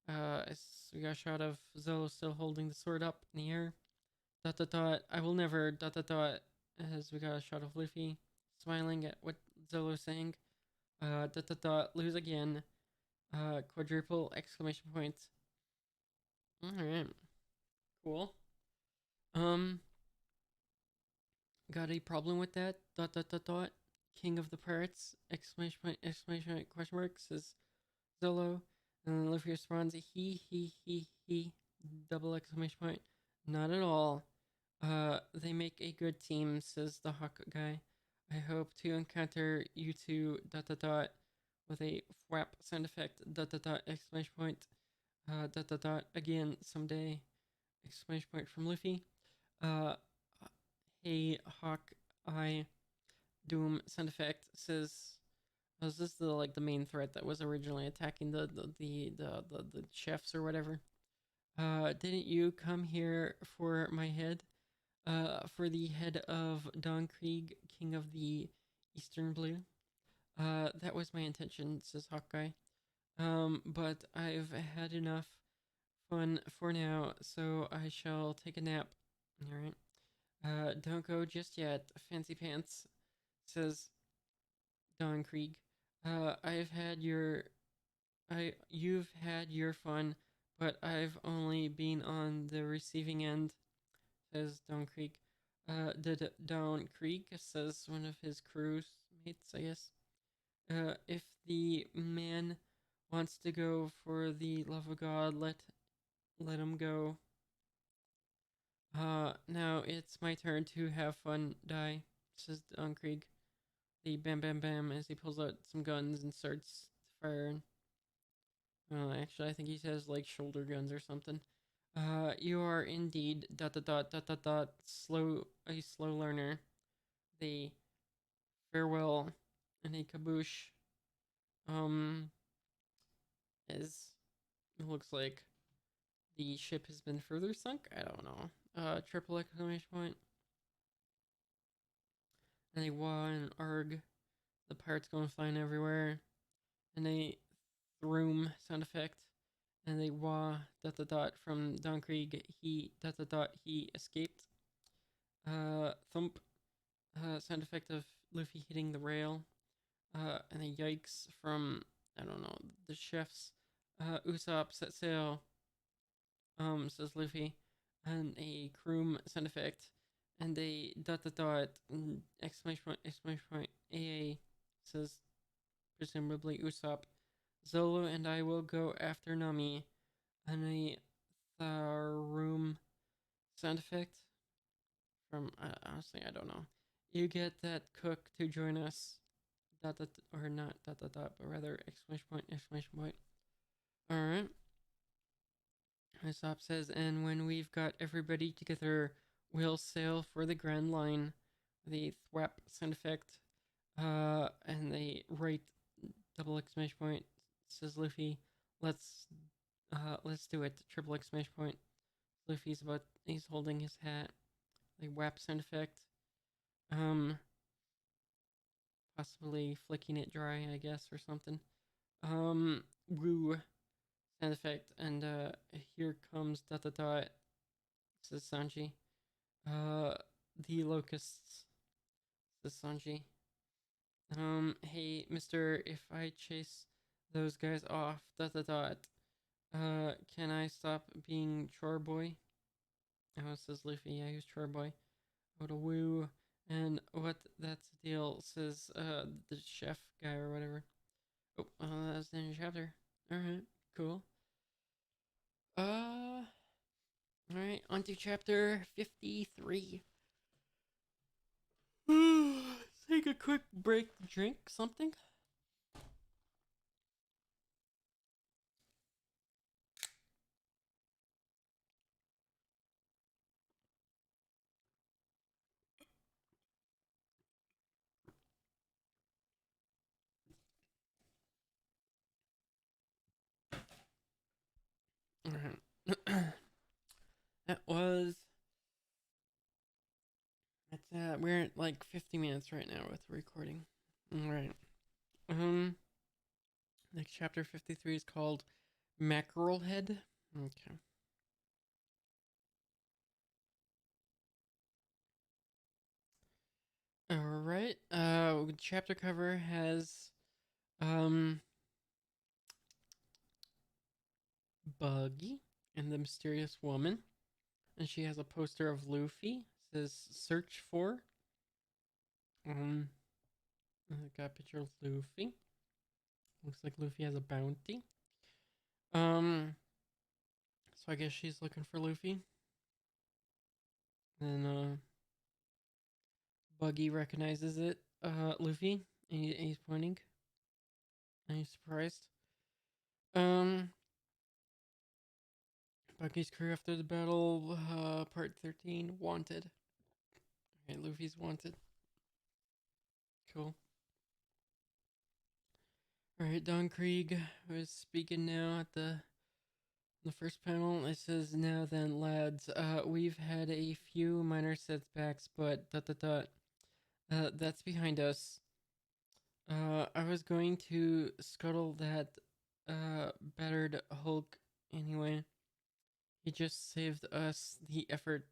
We got a shot of Zolo still holding the sword up in the air. Dot dot dot. I will never. Dot dot dot. As we got a shot of Luffy smiling at what Zolo's saying. Dot dot dot. Lose again. Quadruple exclamation point. All right. Cool. Um. Got a problem with that? Dot dot dot dot. King of the Pirates! Exclamation point! Exclamation point! Question mark, says Zolo. And then Luffy responds, he. Double exclamation point. Not at all. They make a good team, says the Hawk guy. I hope to encounter you two. Dot dot dot. With a whap sound effect. Dot dot dot. Exclamation point. Dot dot dot. Again someday. Exclamation point from Luffy. Uh, hey Hawk, I Doom sound effect, says, was this the main threat that was originally attacking the chefs or whatever? Didn't you come here for my head? For the head of Don Krieg, King of the Eastern Blue? That was my intention, says Hawkeye. But I've had enough fun for now, so I shall take a nap. Alright. Don't go just yet, Fancy Pants, says Don Krieg. You've had your fun, but I've only been on the receiving end, says Don Krieg. Don Krieg, says one of his crewmates, I guess. If the man wants to go, for the love of God, let him go. Now it's my turn to have fun, die, says Don Krieg. The bam bam bam as he pulls out some guns and starts firing. Actually, I think he says like shoulder guns or something. You are indeed dot dot dot dot dot dot a slow learner. The farewell and a kaboosh. As it looks like the ship has been further sunk. I don't know. Triple exclamation point. And a wah and arg. The pirates going flying everywhere. And a throom sound effect. And a wah dot dot dot from Don Krieg. He dot dot dot he escaped. Thump sound effect of Luffy hitting the rail. And a yikes from, I don't know, the chefs. Usopp set sail. Says Luffy. And a croom sound effect. And a dot dot dot exclamation point AA, says presumably Usopp. Zolo and I will go after Nami. And a Tharum sound effect from, honestly, I don't know. You get that cook to join us. Dot dot, or not dot dot dot, but rather exclamation point exclamation point. Alright. Usopp says, and when we've got everybody together, we'll sail for the Grand Line. The thwap sound effect. And they write double exclamation point, says Luffy. Let's do it. Triple exclamation point. He's holding his hat. The whap sound effect. Possibly flicking it dry, I guess, or something. Woo sound effect, and here comes dot dot dot, says Sanji. The locusts, says Sanji. Hey, mister, if I chase those guys off, dot dot dot, can I stop being chore boy? Oh, says Luffy, yeah, he was chore boy. Go to woo, And what that's the deal, says the chef guy or whatever. Oh, that's the end of the chapter. Alright, cool. Alright, on to chapter 53. Take a quick break to drink something. Alright. That was. We're at like 50 minutes right now with recording. Alright. Next chapter 53 is called Mackerel Head. Okay. Alright. Chapter cover has Buggy and the Mysterious Woman. And she has a poster of Luffy. It says search for. I got a picture of Luffy. Looks like Luffy has a bounty. So I guess she's looking for Luffy. And Buggy recognizes it, Luffy, and he's pointing. And he's surprised. Um, Buggy's crew after the battle, part 13, wanted. Okay, Luffy's wanted. Cool. Alright, Don Krieg is speaking now at the first panel. It says, now then, lads, we've had a few minor setbacks, but that's behind us. I was going to scuttle that battered Hulk anyway. He just saved us the effort.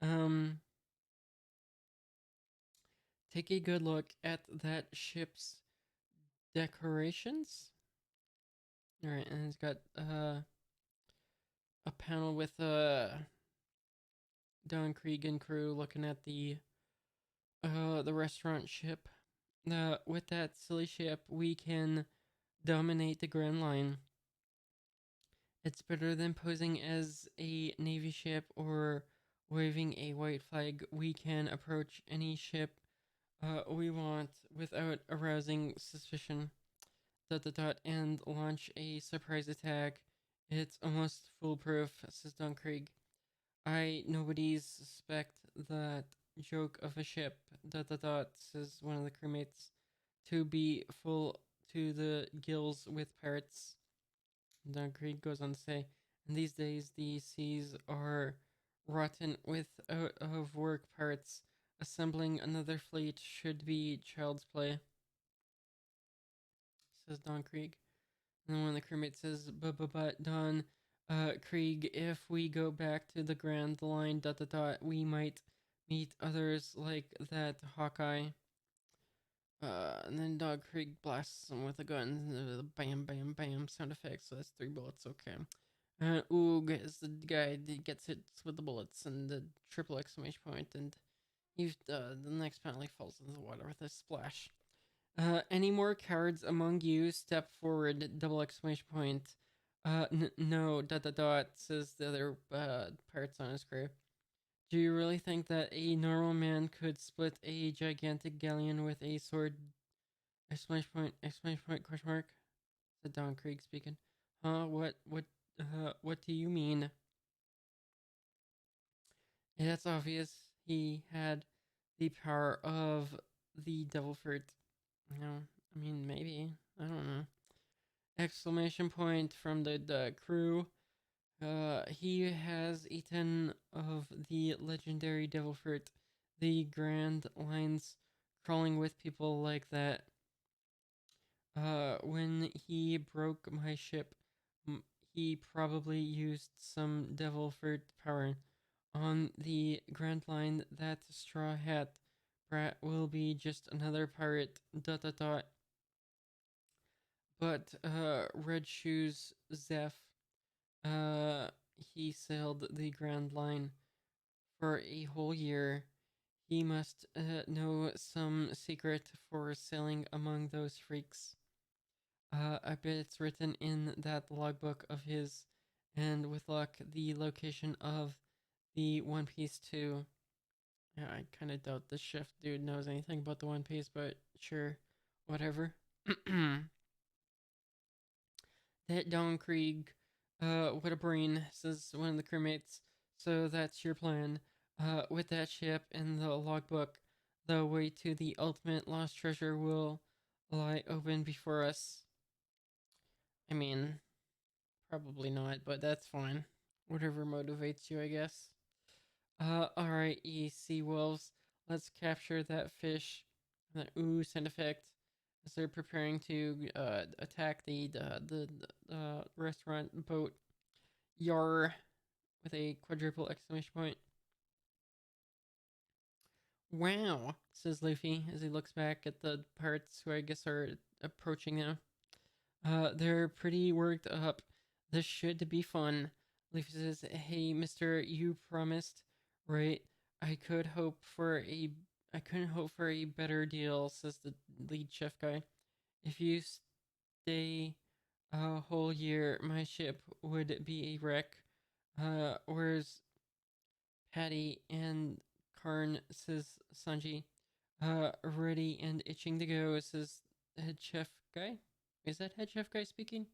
Um, take a good look at that ship's decorations. Alright, and it's got a panel with Don Krieg and crew looking at the restaurant ship. With that silly ship, we can dominate the Grand Line. It's better than posing as a Navy ship or waving a white flag. We can approach any ship we want without arousing suspicion. ... And launch a surprise attack. It's almost foolproof, says Don Krieg. Nobody's suspect that joke of a ship. ... says one of the crewmates. To be full to the gills with pirates. Don Krieg goes on to say, and these days the seas are rotten with out of work pirates. Assembling another fleet should be child's play, says Don Krieg. And then one of the crewmates says, but Don Krieg, if we go back to the Grand Line, we might meet others like that Hawkeye. And then Don Krieg blasts him with a gun. Bam, bam, bam sound effects. So that's 3 bullets. Okay. Oog is the guy that gets hit with the bullets and the triple exclamation point, and the next panel he falls into the water with a splash. Any more cowards among you? Step forward! Double exclamation point. No. ... says the other pirates on his crew. Do you really think that a normal man could split a gigantic galleon with a sword? Exclamation point, question mark. Said Don Krieg speaking. Huh? What do you mean? Yeah, that's obvious. He had the power of the devil fruit. No, I mean, maybe. I don't know. Exclamation point from the crew. He has eaten of the legendary devil fruit. The Grand Line's crawling with people like that. When he broke my ship, he probably used some devil fruit power. On the Grand Line, that straw hat brat will be just another pirate. ... But Red Shoes Zeph, he sailed the Grand Line for a whole year. He must know some secret for sailing among those freaks. I bet it's written in that logbook of his, and with luck, the location of the One Piece too. Yeah, I kind of doubt this chef dude knows anything about the One Piece, but sure, whatever. That Don Krieg, what a brain, says one of the crewmates. So that's your plan. With that ship and the logbook, the way to the ultimate lost treasure will lie open before us. I mean, probably not, but that's fine. Whatever motivates you, I guess. Alright, ye sea wolves. Let's capture that fish. That ooh sound effect. As they're preparing to attack the restaurant boat. Yar, with a quadruple exclamation point. Wow, says Luffy as he looks back at the pirates who I guess are approaching now. They're pretty worked up. This should be fun. Luffy says, "Hey, Mister, you promised, right? I could hope for a, I couldn't hope for a better deal," says the lead chef guy. "If you stay a whole year, my ship would be a wreck." Where's Patty and Karn, says Sanji. Ready and itching to go, says head chef guy. Is that head chef guy speaking?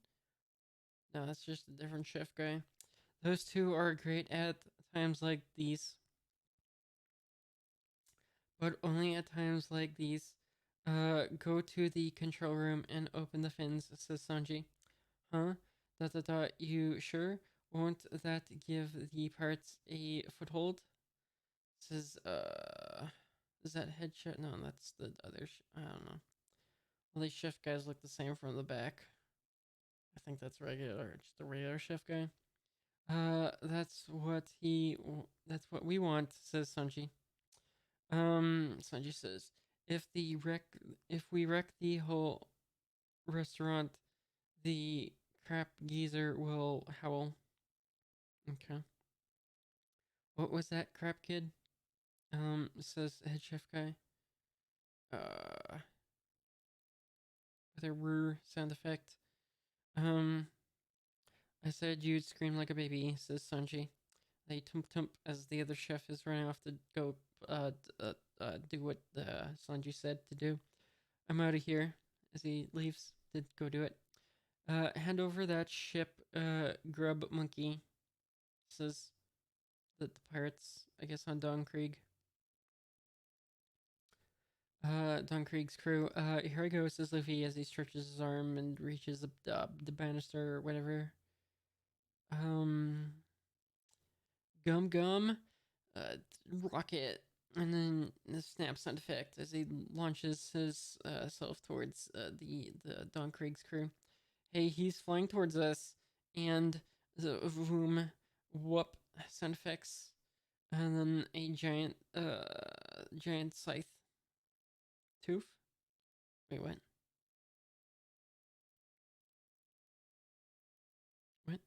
No, that's just a different chef guy. Those two are great at times like these, but only at times like these. Go to the control room and open the fins, says Sanji. Huh? You sure? Won't that give the parts a foothold? Says, is that head chef? No, that's the other, I don't know. Well, these chef guys look the same from the back. I think that's regular, just a regular chef guy. That's what we want, says Sanji. Sanji says, if the wreck, if we wreck the whole restaurant, the crap geezer will howl. Okay. What was that, crap kid? Says head chef guy. Uh, with a rrr sound effect. Um, I said you'd scream like a baby, says Sanji. They tump tump as the other chef is running off to go do what Sanji said to do. I'm out of here as he leaves to go do it. Hand over that ship, grub monkey, says the pirates, I guess, on Don Krieg. Don Krieg's crew. Here I go, says Luffy as he stretches his arm and reaches the banister or whatever. Gum gum, rocket, and then the snap sound effect as he launches his self towards the Don Krieg's crew. Hey, he's flying towards us, and the vroom, whoop sound effects, and then a giant scythe tooth. Wait, what? What?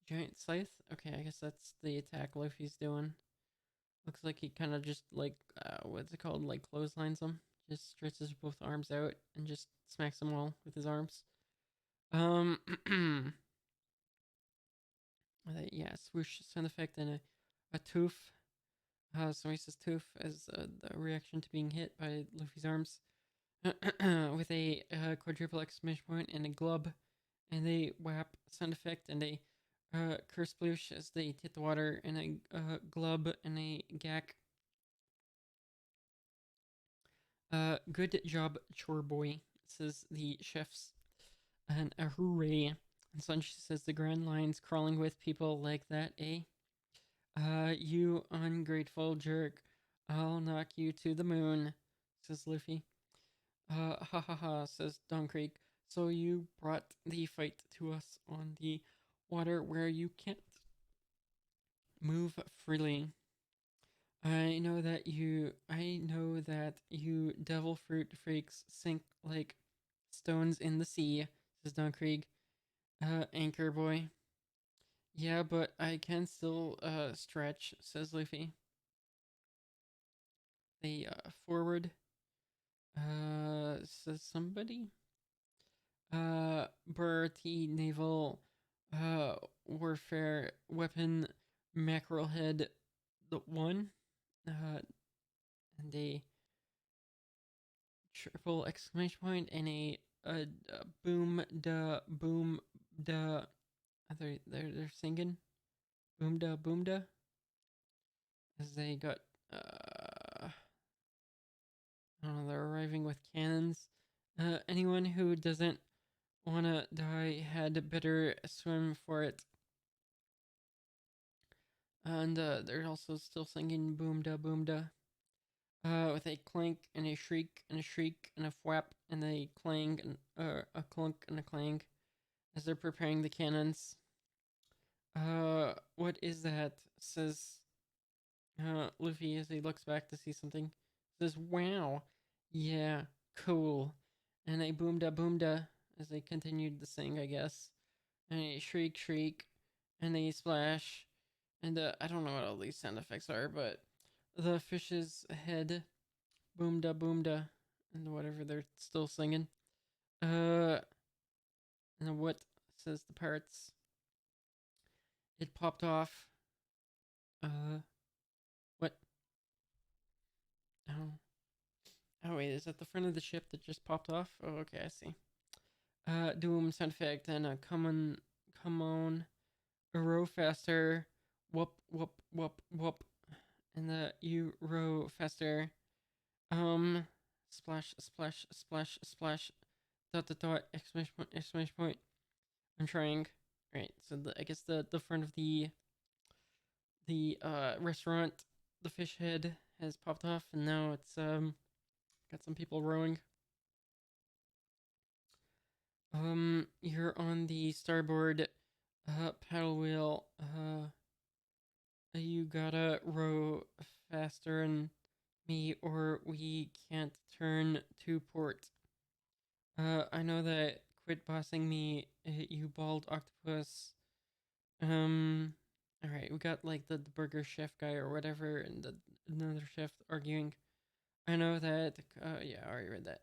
Giant scythe? Okay, I guess that's the attack Luffy's doing. Looks like he kind of just like what's it called? Like clotheslines them. Just stretches both arms out and just smacks them all with his arms. Um, yeah, swoosh sound effect and a tooth. So he says tooth as the reaction to being hit by Luffy's arms. With a quadruple exclamation point and a glub, and a whap sound effect and a curse sploosh as they hit the water, and a glub and a gack. Good job, chore boy, says the chefs, and a hooray. And Sanji says the Grand Line's crawling with people like that, eh? You ungrateful jerk. I'll knock you to the moon, says Luffy. Ha ha ha, says Don Krieg. So you brought the fight to us on the water where you can't move freely. I know that you devil fruit freaks sink like stones in the sea, says Don Krieg. Anchor boy. Yeah, but I can still stretch, says Luffy. they forward. Says somebody. Baratie naval warfare weapon mackerel head the one. And a triple exclamation point and a boom da. They're singing boom da as they got I don't know, they're arriving with cannons. Anyone who doesn't wanna die had better swim for it. And they're also still singing boom da. With a clank and a shriek and a shriek and a flap and a clang and a clunk and a clang as they're preparing the cannons. What is that? Says Luffy as he looks back to see something. Says, wow, yeah, cool. And a boom da as they continued to sing, I guess. And a shriek shriek and a splash. And I don't know what all these sound effects are, but the fish's head boom da and whatever they're still singing. And what says the pirates? It popped off. What? Oh. Oh wait, is that the front of the ship that just popped off? Oh, okay, I see. Doom sound effect and come on, a row faster, whoop, whoop, and you row faster. Splash, splash, splash, splash, dot, exclamation point. I'm trying. Right, so I guess the front of the restaurant, the fish head has popped off, and now it's got some people rowing. You're on the starboard paddle wheel. You gotta row faster than me, or we can't turn to port. I know that. Quit bossing me, you bald octopus. All right, we got like the burger chef guy or whatever, and another chef arguing. I know that. Yeah, I already read that.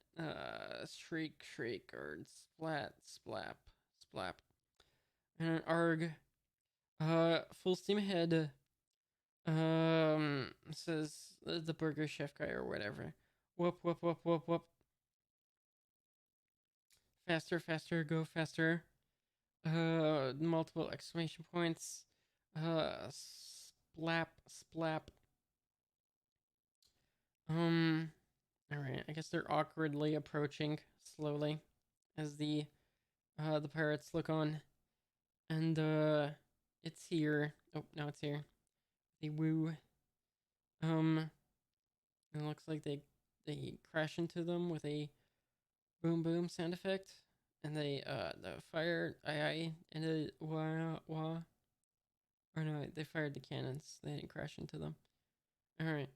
Shriek, shriek, or splat, splap, splap, and an arg. Full steam ahead. Says the burger chef guy or whatever. Whoop, whoop, whoop, whoop, whoop. Faster, faster, go faster. Multiple exclamation points. Splap, splap. Alright, I guess they're awkwardly approaching slowly as the pirates look on. And it's here. Oh, no, it's here. They woo. It looks like they crash into them with a boom sound effect. And they the fire aye and a wah. Or no, they fired the cannons. They didn't crash into them. Alright.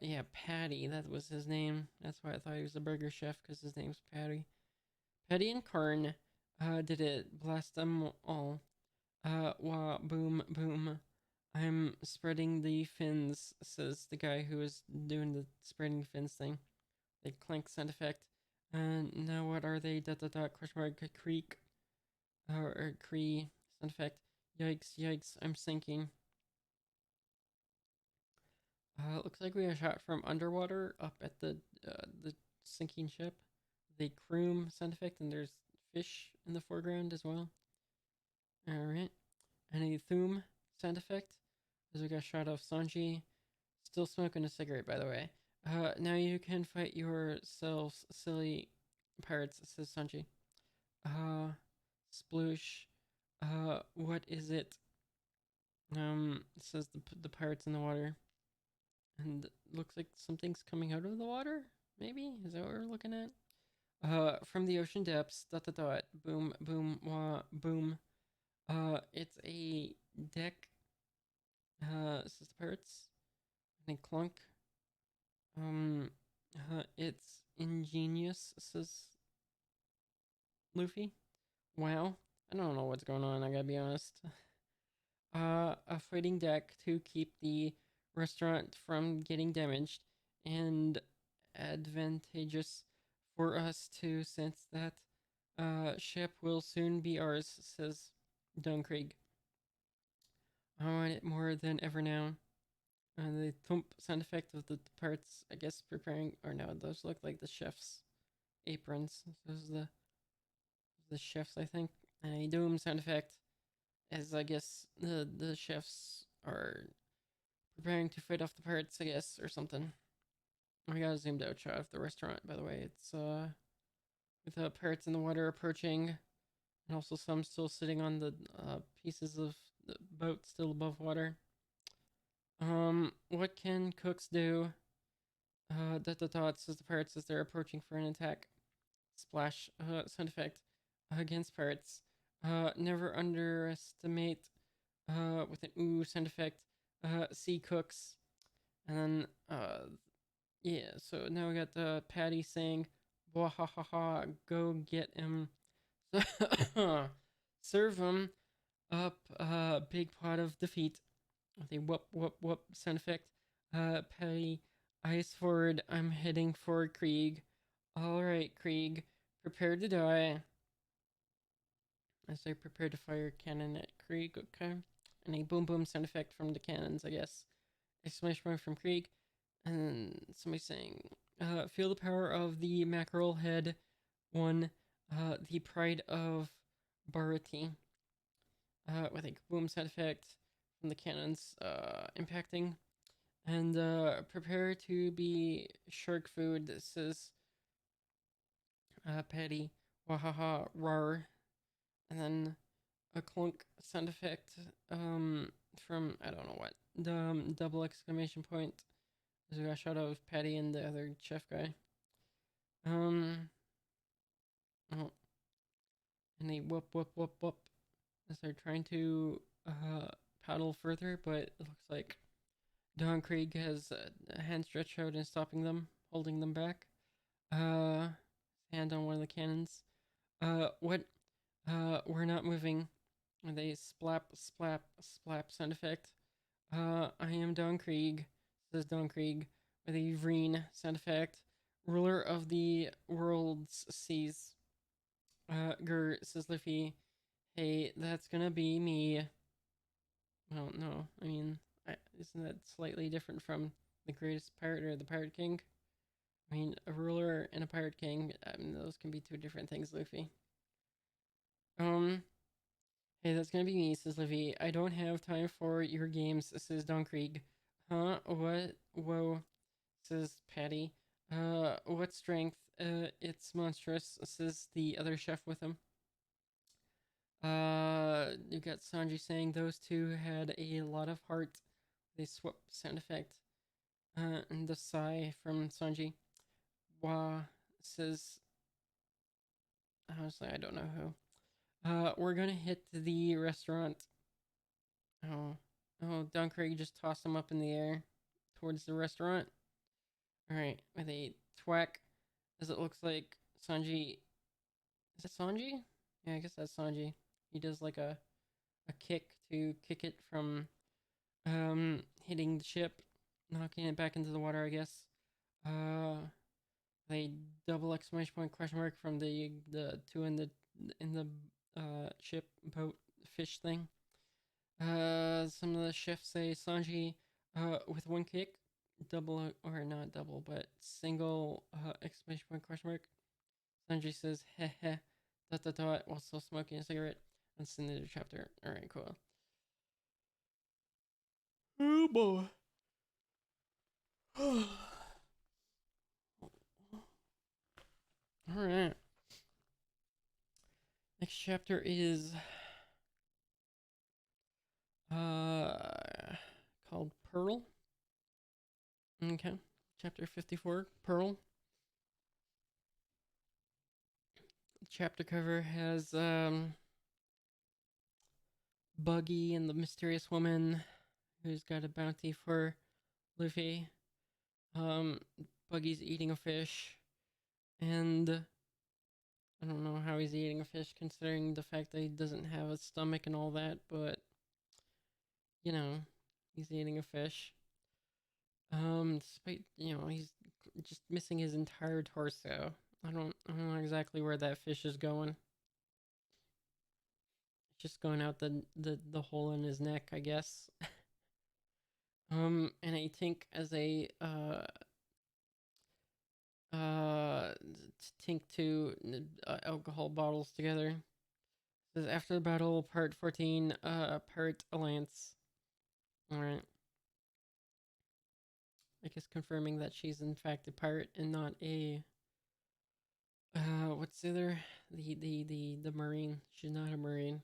Yeah, Patty, that was his name. That's why I thought he was a burger chef, because his name's Patty. Patty and Karn, did it. Blast them all. Wah, boom. I'm spreading the fins, says the guy who was doing the spreading fins thing. The clank sound effect. And now what are they? Question mark, creek. Or cree sound effect. Yikes, I'm sinking. Looks like we got shot from underwater up at the sinking ship. The croom sound effect, and there's fish in the foreground as well. Alright. And a thoom sound effect, as we got shot off Sanji. Still smoking a cigarette, by the way. Now you can fight yourselves, silly pirates, says Sanji. Sploosh. What is it? Says the pirates in the water. And looks like something's coming out of the water. Maybe is that what we're looking at? From the ocean depths. Boom, wah, boom. It's a deck. Says the pirates. And a clunk. It's ingenious. Says Luffy. Wow. I don't know what's going on. I gotta be honest. A fighting deck to keep the restaurant from getting damaged. and advantageous for us to sense that ship will soon be ours, says Dunkrieg. I want it more than ever now. The thump sound effect of the parts, I guess, preparing, or no, those look like the chef's aprons. Those are the chefs, I think. And a doom sound effect, as I guess the chefs are preparing to fight off the pirates, I guess, or something. I got a zoomed out shot of the restaurant, by the way. It's with the pirates in the water approaching, and also some still sitting on the pieces of the boat still above water. What can cooks do? Says the pirates as they're approaching for an attack. Splash, sound effect against pirates. Never underestimate, with an ooh sound effect, sea cooks. And then, yeah, so now we got Patty saying, "Wahahaha, go get him." Serve him up a big pot of defeat with a whoop whoop whoop sound effect. Patty, eyes forward. I'm heading for Krieg. All right, Krieg, prepare to die. As I prepare to fire cannon at Krieg, okay. And a boom boom sound effect from the cannons, I guess. Exclamation point from Krieg. And somebody saying, feel the power of the mackerel head one, the pride of Baratie. With a boom sound effect from the cannons impacting. And prepare to be shark food. This is Patty. Wahaha, rar. And then a clunk sound effect from, I don't know what. The double exclamation point. As we got a shot of Patty and the other chef guy. Oh. And they whoop whoop whoop whoop as they're trying to paddle further, but it looks like Don Krieg has a hand stretched out and stopping them, holding them back. Hand on one of the cannons. What? We're not moving. And they splap, splap, splap sound effect. I am Don Krieg, says Don Krieg, with a Vreen sound effect. Ruler of the world's seas. Gur, says Luffy. Hey, that's gonna be me. Well, no, I mean, isn't that slightly different from the greatest pirate or the Pirate King? I mean, a ruler and a Pirate King, I mean, those can be two different things, Luffy. Hey, that's gonna be me, says Luffy. I don't have time for your games, says Don Krieg. Huh? What? Whoa, says Patty. What strength? It's monstrous, says the other chef with him. You got Sanji saying those two had a lot of heart. They swap sound effect. And the sigh from Sanji. Wah, says, honestly, I don't know who. We're gonna hit the restaurant. Oh, Don Craig just tossed him up in the air towards the restaurant. Alright, with a thwack, as it looks like Sanji. Is it Sanji? Yeah, I guess that's Sanji. He does like a kick to kick it from hitting the ship, knocking it back into the water, I guess. A double exclamation point question mark from the two in the ship boat fish thing. Some of the chefs say Sanji with one kick, double or not double, but single exclamation point question mark. Sanji says heh heh dot dot dot while still smoking a cigarette. That's in the chapter. Alright, cool. Oh boy. Alright. Next chapter is called Pearl. Okay. Chapter 54, Pearl. The chapter cover has Buggy and the mysterious woman who's got a bounty for Luffy. Buggy's eating a fish, and I don't know how he's eating a fish considering the fact that he doesn't have a stomach and all that, but you know, he's eating a fish. Despite he's just missing his entire torso. I don't know exactly where that fish is going. Just going out the hole in his neck, I guess. And I think as a uh tink two alcohol bottles together. It says after the battle, part 14, Pirate Alliance. Alright. I guess confirming that she's in fact a pirate and not a what's the other the marine. She's not a marine.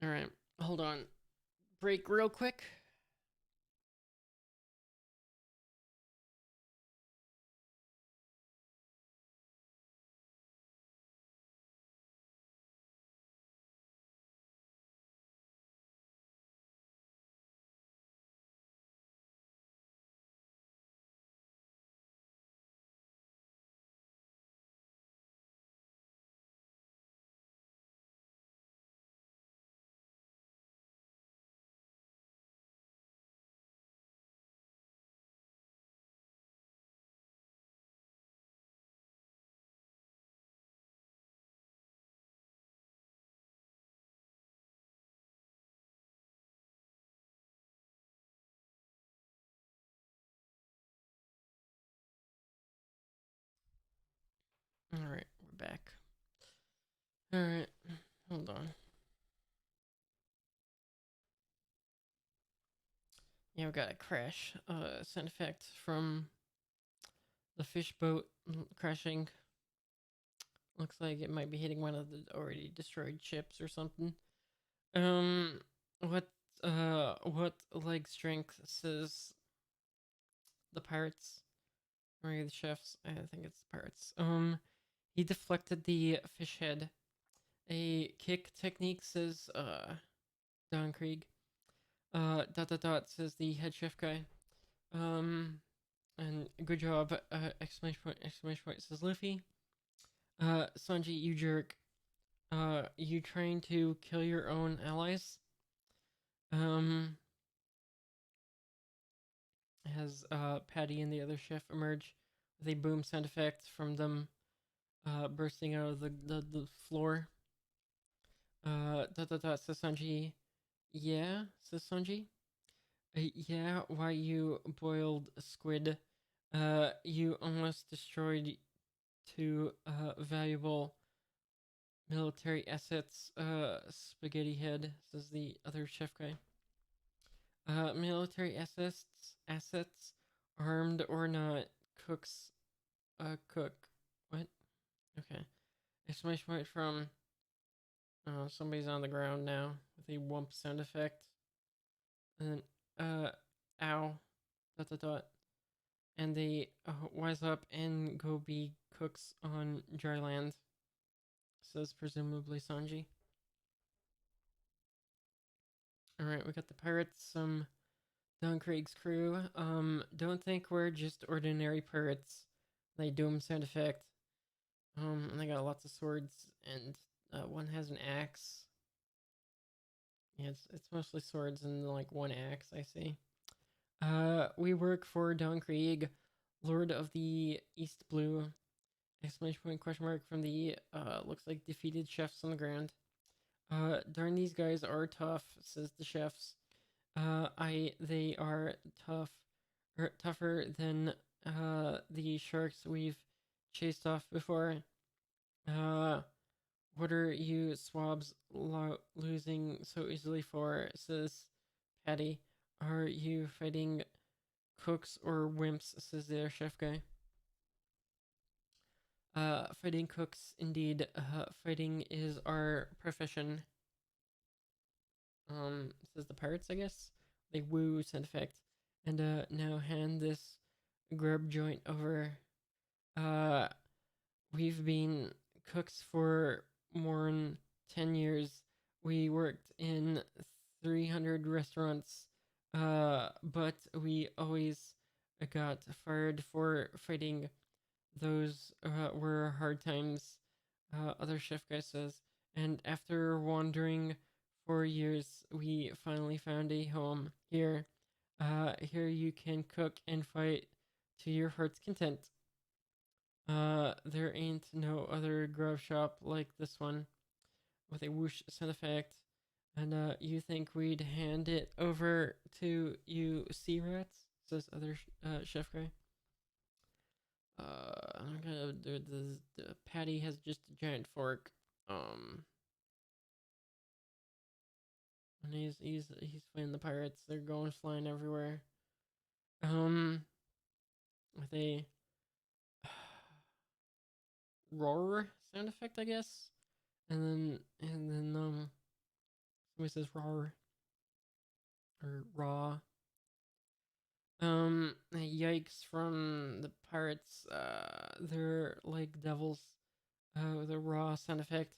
Alright. Hold on. Break real quick. Alright, we're back. Alright. Hold on. Yeah, we got a crash. Sound effect from the fish boat crashing. Looks like it might be hitting one of the already destroyed ships or something. Um, what what leg strength says the pirates? Or the chefs? I think it's the pirates. He deflected the fish head. A kick technique says Don Krieg. Dot dot dot says the head chef guy. And good job. Exclamation point says Luffy. Sanji, you jerk. You trying to kill your own allies? Um, has Patty and the other chef emerge with a boom sound effect from them bursting out of the floor. Dot dot dot says Sanji. Yeah, says Sanji. Yeah, why you boiled squid? You almost destroyed two valuable military assets. Spaghetti head says the other chef guy. Military assets, armed or not, cooks, cook. What? Okay. Exclamation point from, somebody's on the ground now with a whump sound effect. And then, ow, dot dot dot. And they wise up and go be cooks on dry land, says presumably Sanji. Alright, we got the pirates, some Don Craig's crew. Don't think we're just ordinary pirates. They do them sound effect. And they got lots of swords, and one has an axe. Yeah, it's mostly swords and like one axe, I see. We work for Don Krieg, Lord of the East Blue. Exclamation point question mark from the looks like defeated chefs on the ground. Darn, these guys are tough, says the chefs. They are tough, or tougher than the sharks we've chased off before. What are you swabs losing so easily for? Says Patty. Are you fighting cooks or wimps? Says their chef guy. Fighting cooks, indeed. Fighting is our profession. Says the pirates, I guess. They woo sound effect. And now hand this grub joint over. Uh, we've been cooks for more than 10 years. We worked in 300 restaurants, but we always got fired for fighting. Those were hard times, other chef guy says. And after wandering for years, we finally found a home here. Here you can cook and fight to your heart's content. There ain't no other grove shop like this one with a whoosh sound effect. And you think we'd hand it over to you sea rats? Says other chef guy. I'm gonna do the Patty has just a giant fork. And he's fighting the pirates. They're going flying everywhere. With a roar sound effect, I guess. And then somebody says roar or raw. Yikes from the pirates. They're like devils. The raw sound effect.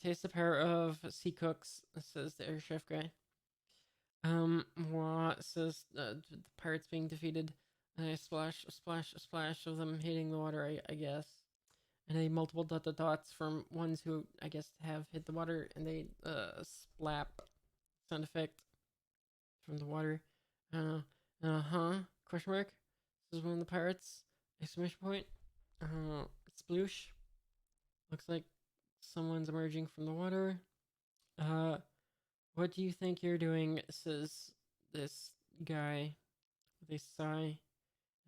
Taste the power of sea cooks, says the air chef guy. Wah says the pirates being defeated. A splash, a splash, a splash of them hitting the water, I guess. And a multiple dots from ones who I guess have hit the water, and they splap sound effect from the water. Question mark. This is one of the pirates. Exclamation point. Sploosh. Looks like someone's emerging from the water. What do you think you're doing? Says this guy with a sigh.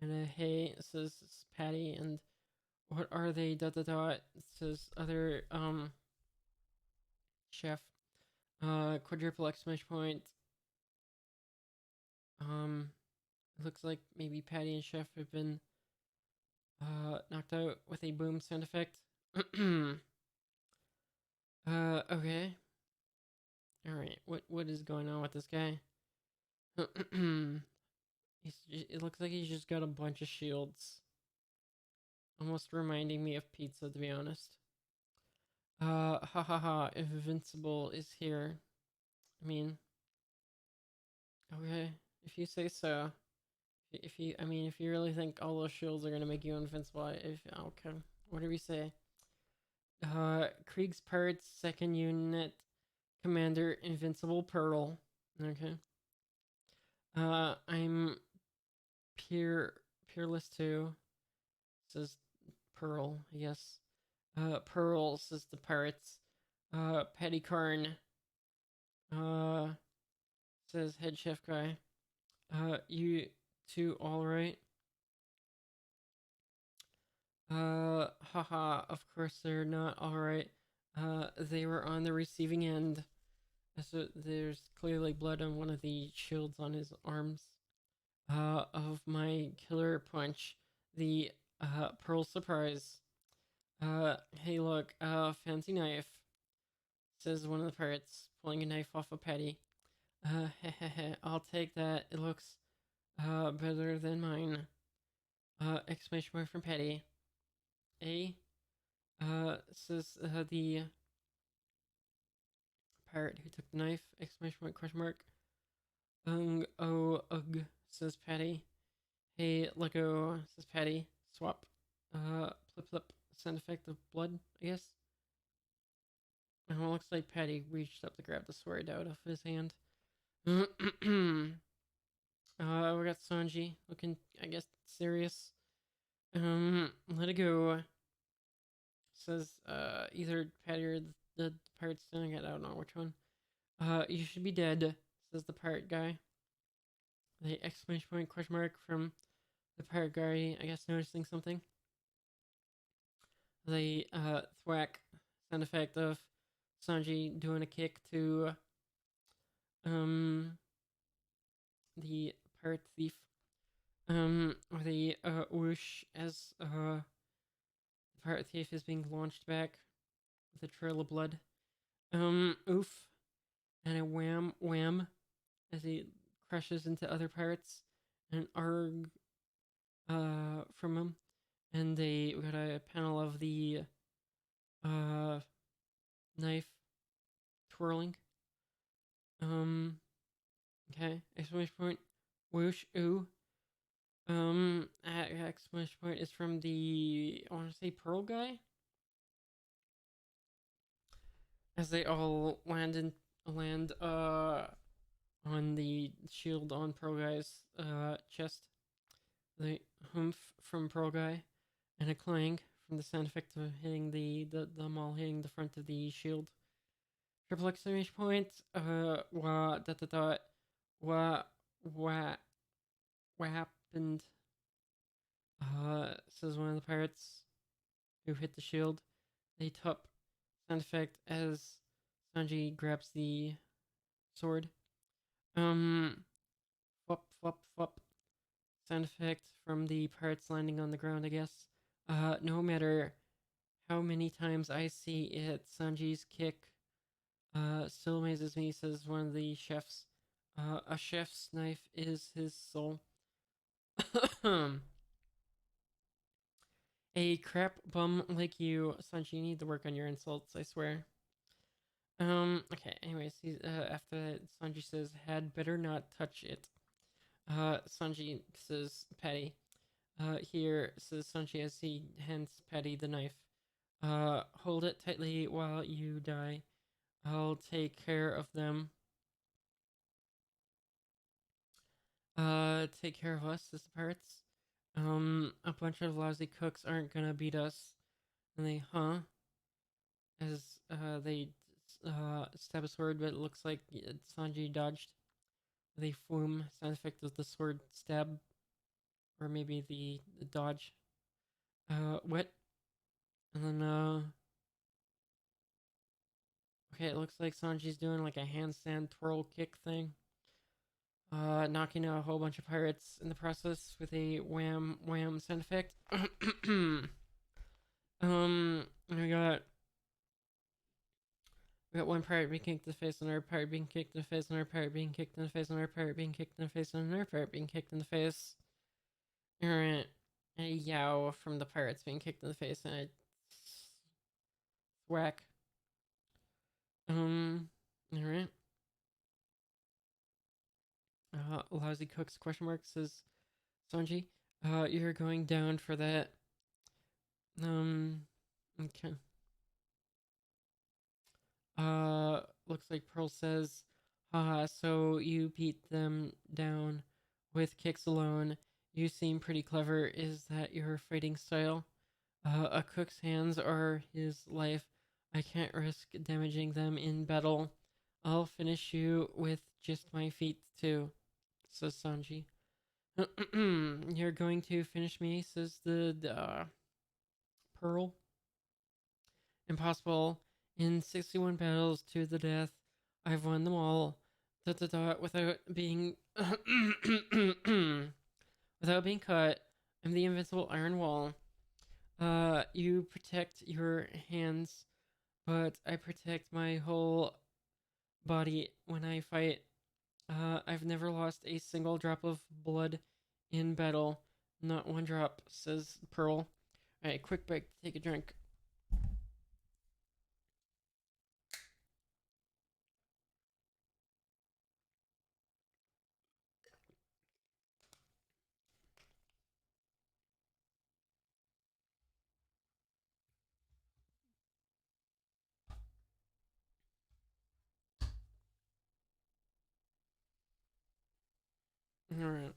And a hey, says Patty. And what are they? Says other chef. Quadruple exclamation point. It looks like maybe Patty and Chef have been knocked out with a boom sound effect. Okay. Alright, what is going on with this guy? It looks like he's just got a bunch of shields. Almost reminding me of pizza, to be honest. Ha ha ha, Invincible is here. I mean, okay, if you say so. If you really think all those shields are gonna make you invincible, okay, whatever you say. Krieg's Pirates Second Unit Commander Invincible Pearl. Okay. I'm Peerless too. Says Pearl, I guess. Pearl says the pirates. Petty Karn. Says head chef guy. You two alright? Haha, of course they're not alright. They were on the receiving end. So there's clearly blood on one of the shields on his arms. Of my killer punch. The, Pearl Surprise. Hey look, fancy knife. Says one of the pirates, pulling a knife off of Patty. I'll take that. It looks, better than mine. Exclamation point from Patty. Says the pirate who took the knife. Exclamation point, question mark. Ugh, says Patty. Hey, let go, says Patty. Swap. Flip, sound effect of blood, I guess. And it looks like Patty reached up to grab the sword out of his hand. We got Sanji looking, I guess, serious. Let it go. Says either Patty or the pirate's doing it. I don't know which one. You should be dead. Says the pirate guy. The exclamation point question mark from the pirate guy. I guess noticing something. The thwack sound effect of Sanji doing a kick to the pirate thief. Or the whoosh as the pirate thief is being launched back with a trail of blood. Oof. And a wham as he crashes into other pirates. And arg from him. And we got a panel of the knife twirling. Okay, exclamation point, whoosh, ooh. Exclamation point is from the, I want to say Pearl guy? As they all land on the shield on Pearl Guy's chest. The humph from Pearl Guy, and a clang from the sound effect of hitting the maul hitting the front of the shield. Triple exclamation point. Wah dot dot dot. Wah wah what happened? Says one of the pirates who hit the shield. They top sound effect as Sanji grabs the sword. Flop flop flop. Sound effect from the pirates landing on the ground, I guess. No matter how many times I see it, Sanji's kick still amazes me, says one of the chefs. A chef's knife is his soul. A crap bum like you, Sanji, need to work on your insults, I swear. Okay, anyways, after that, Sanji says, had better not touch it. Sanji says, Patty. Here, says Sanji as he hands Patty the knife. Hold it tightly while you die. I'll take care of them. Take care of us, says the pirates. A bunch of lousy cooks aren't gonna beat us. And they, as, they, stab a sword, but it looks like Sanji dodged the flume sound effect of the sword stab. Or maybe the dodge. What? And then, okay, it looks like Sanji's doing like a handstand twirl kick thing. Knocking out a whole bunch of pirates in the process with a wham wham sound effect. We got one pirate being kicked in the face, another pirate being kicked in the face, another pirate being kicked in the face, another pirate being kicked in the face, and another pirate being kicked in the face. Alright. A yow from the pirates being kicked in the face, and a whack. Alright. Lousy cooks question mark says Sanji. You're going down for that. Okay. Looks like Pearl says, haha, so you beat them down with kicks alone. You seem pretty clever. Is that your fighting style? A cook's hands are his life. I can't risk damaging them in battle. I'll finish you with just my feet, too, says Sanji. You're going to finish me, says the Pearl. Impossible. In 61 battles to the death, I've won them all. Without being without being cut. I'm the invincible iron wall. You protect your hands, but I protect my whole body when I fight. I've never lost a single drop of blood in battle. Not one drop, says Pearl. Alright, quick break to take a drink. Alright.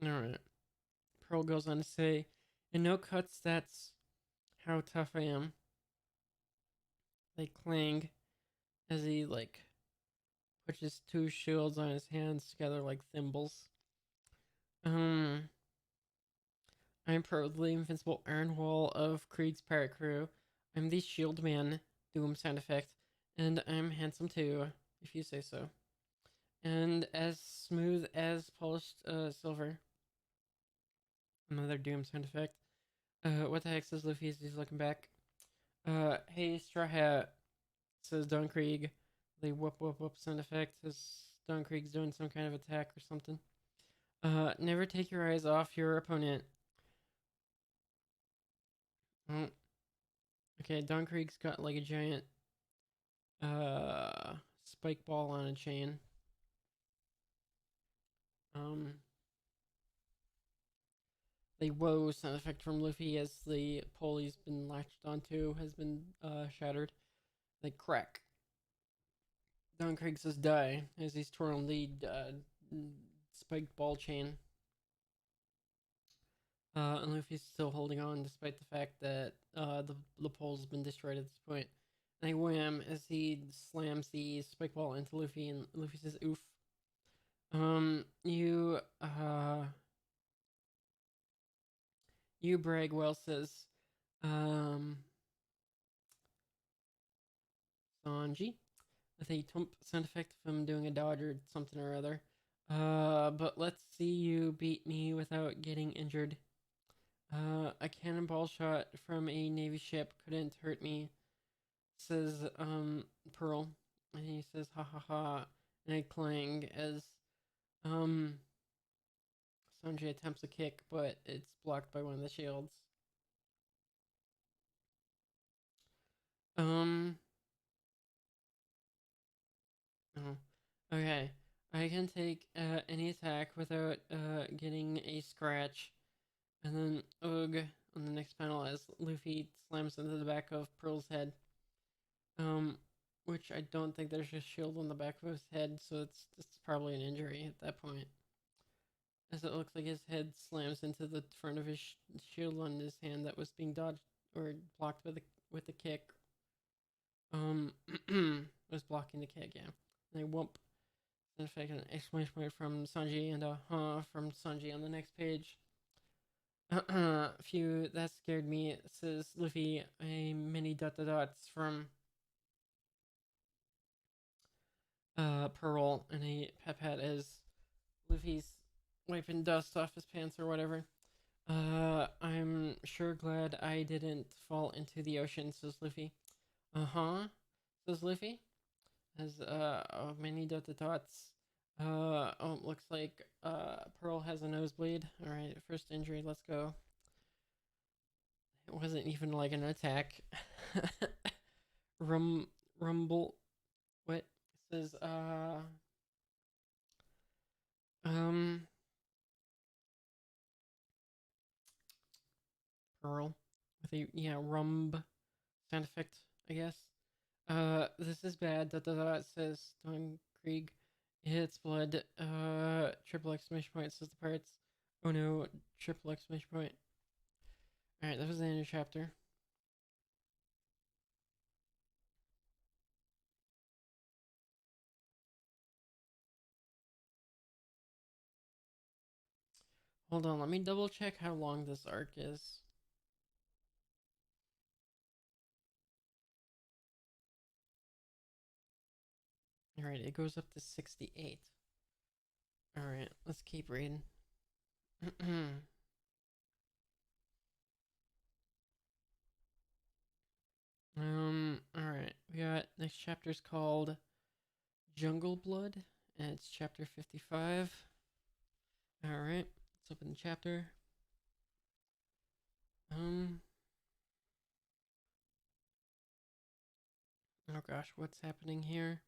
Alright. Pearl goes on to say, in no cuts, that's how tough I am. They clang as he, like, puts his two shields on his hands together like thimbles. I'm proudly invincible iron wall of Krieg's pirate crew. I'm the shield man, doom sound effect, and I'm handsome too, if you say so. And as smooth as polished silver. Another doom sound effect. What the heck, says Luffy as he's looking back. Hey, Straw Hat, says Don Krieg. The whoop whoop whoop sound effect as Don Krieg's doing some kind of attack or something. Never take your eyes off your opponent. Oh. Okay, Don Krieg's got like a giant spike ball on a chain. The whoa sound effect from Luffy as the pole he's been latched onto has been shattered. They crack. Don Krieg says die as he's torn on the spiked ball chain. And Luffy's still holding on despite the fact that the pole's been destroyed at this point. And they wham as he slams the spike ball into Luffy, and Luffy says oof. You Bragwell says, um, Sanji, with a thump sound effect of him doing a dodge or something or other. But let's see you beat me without getting injured. A cannonball shot from a Navy ship couldn't hurt me, says, Pearl. And he says, ha ha ha, and I clang as, um, Sanji attempts a kick, but it's blocked by one of the shields. Oh, okay. I can take any attack without getting a scratch. And then Ugh on the next panel as Luffy slams into the back of Pearl's head. Which I don't think there's a shield on the back of his head, so it's probably an injury at that point. As it looks like his head slams into the front of his shield on his hand that was being dodged or blocked with a kick. Was blocking the kick, yeah. And I whoop. In fact, an exclamation point from Sanji and a huh from Sanji on the next page. Phew, that scared me, says Luffy. A many dots from Pearl and a pep hat as Luffy's wiping dust off his pants or whatever. I'm sure glad I didn't fall into the ocean, says Luffy. Says Luffy. As many dots. Looks like Pearl has a nosebleed. Alright, first injury, let's go. It wasn't even like an attack. Rumble. What? It says, Pearl. With a, rumb sound effect, I guess. This is bad. It says Don Krieg. It's blood. Triple exclamation point, says the pirates. Oh no, triple exclamation point. Alright, that was the end of the chapter. Hold on, let me double check how long this arc is. Alright, it goes up to 68. Alright, let's keep reading. Alright, we got next chapter's called Jungle Blood, and it's chapter 55. Alright, let's open the chapter. Oh gosh, what's happening here?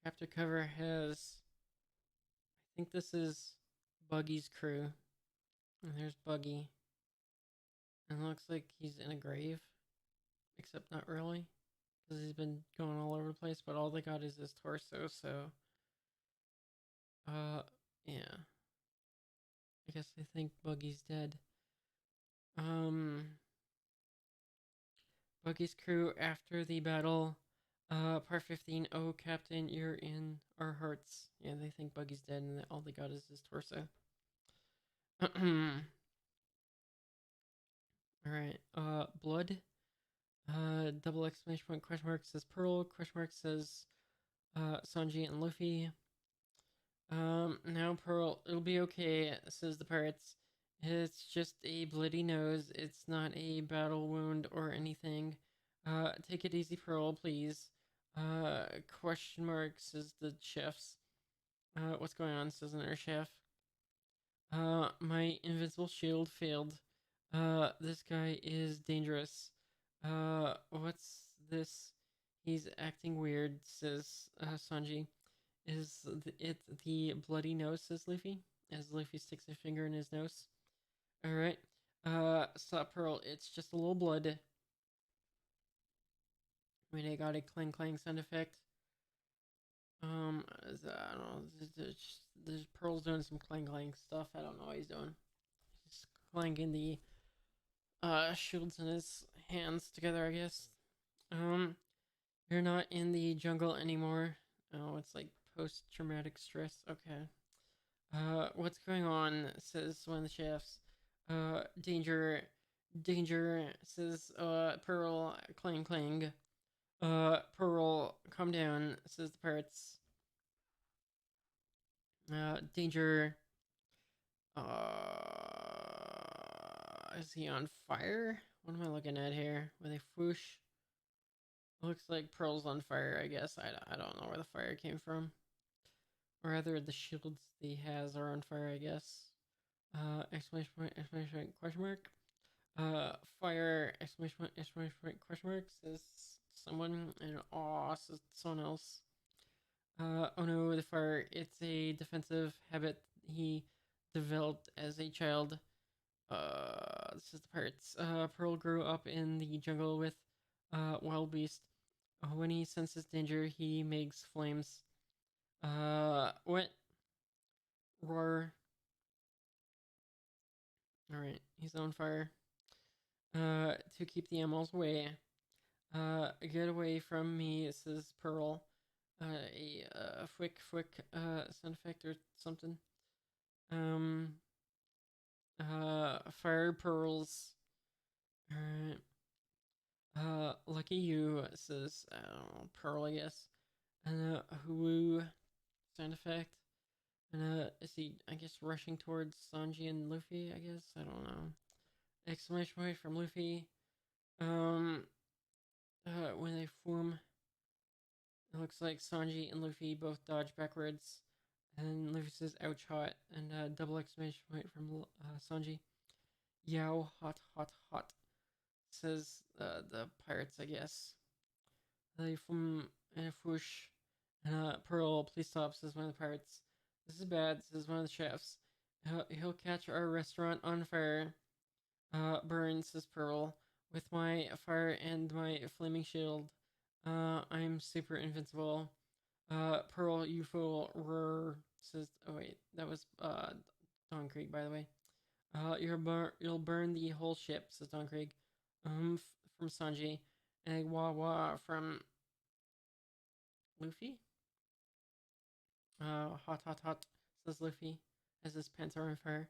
Chapter cover has, I think this is Buggy's crew. And there's Buggy. And it looks like he's in a grave. Except not really. Because he's been going all over the place, but all they got is his torso, so. Yeah. I guess they think Buggy's dead. Buggy's crew after the battle. Part 15. Oh, Captain, you're in our hearts. Yeah, they think Buggy's dead and that all they got is his torso. Alright, blood. Double exclamation point, question mark says Pearl, question mark says Sanji and Luffy. Now Pearl, it'll be okay, says the pirates. It's just a bloody nose. It's not a battle wound or anything. Take it easy, Pearl, please. Question mark says the chefs. What's going on, says another chef. My invincible shield failed. This guy is dangerous. What's this? He's acting weird, says Sanji. Is it the bloody nose, says Luffy, as Luffy sticks a finger in his nose. Alright. Stop, Pearl. It's just a little blood. I mean, I got a clang clang sound effect. I don't know. There's Pearl's doing some clang clang stuff. I don't know what he's doing. He's clanking the shields in his hands together, I guess. Um, you're not in the jungle anymore. Oh, it's like post traumatic stress. Okay. What's going on? Says one of the chefs. Danger, danger. Says Pearl, clang clang. Pearl, calm down. Says the pirates. Danger. Is he on fire? What am I looking at here? With a whoosh. Looks like Pearl's on fire, I guess. I don't know where the fire came from. Or rather, the shields he has are on fire, I guess. Exclamation point, question mark. Fire, exclamation point, question mark, says someone, and aw, says someone else. Oh no, the fire, it's a defensive habit he developed as a child. This is the parts. Pearl grew up in the jungle with wild beast. When he senses danger, he makes flames. What? Roar. Alright, he's on fire. To keep the animals away. Get away from me, says Pearl. A fwick fwick sound effect or something. Um, fire pearls. Alright. Lucky you, says Pearl, I guess. And woo sound effect. And is he, I guess, rushing towards Sanji and Luffy? I guess, I don't know. Exclamation point from Luffy. Um, when they form, it looks like Sanji and Luffy both dodge backwards. And Luffy says, "Ouch, hot!" And double exclamation point from Sanji. Yow, hot, hot, hot. Says the pirates, I guess. They from and a whoosh. And Pearl, please stop, says one of the pirates. This is bad, says one of the chefs. He'll catch our restaurant on fire. Burn, says Pearl. With my fire and my flaming shield, I'm super invincible. Pearl, you fool, roar, says. Oh wait, that was Don Krieg, by the way. You'll burn the whole ship, says Don Krieg. From Sanji, and a wah wah from Luffy. Hot, hot, hot, says Luffy, as his pants are on fire.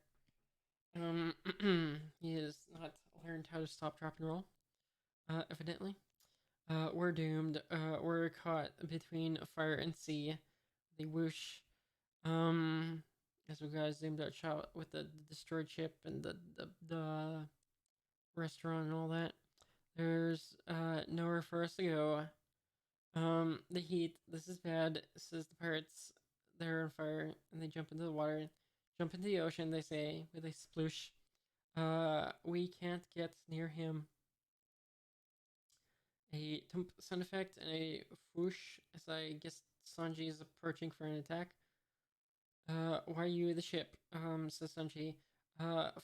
He has not learned how to stop, drop, and roll. Evidently. We're doomed. We're caught between fire and sea. The whoosh. As we got a zoomed out shot with the destroyed ship and the restaurant and all that. There's nowhere for us to go. The heat. This is bad, says the pirates. They're on fire and they jump into the water. Jump into the ocean, they say, with a sploosh. We can't get near him. A thump sound effect and a whoosh as I guess Sanji is approaching for an attack. Why are you the ship? Says Sanji.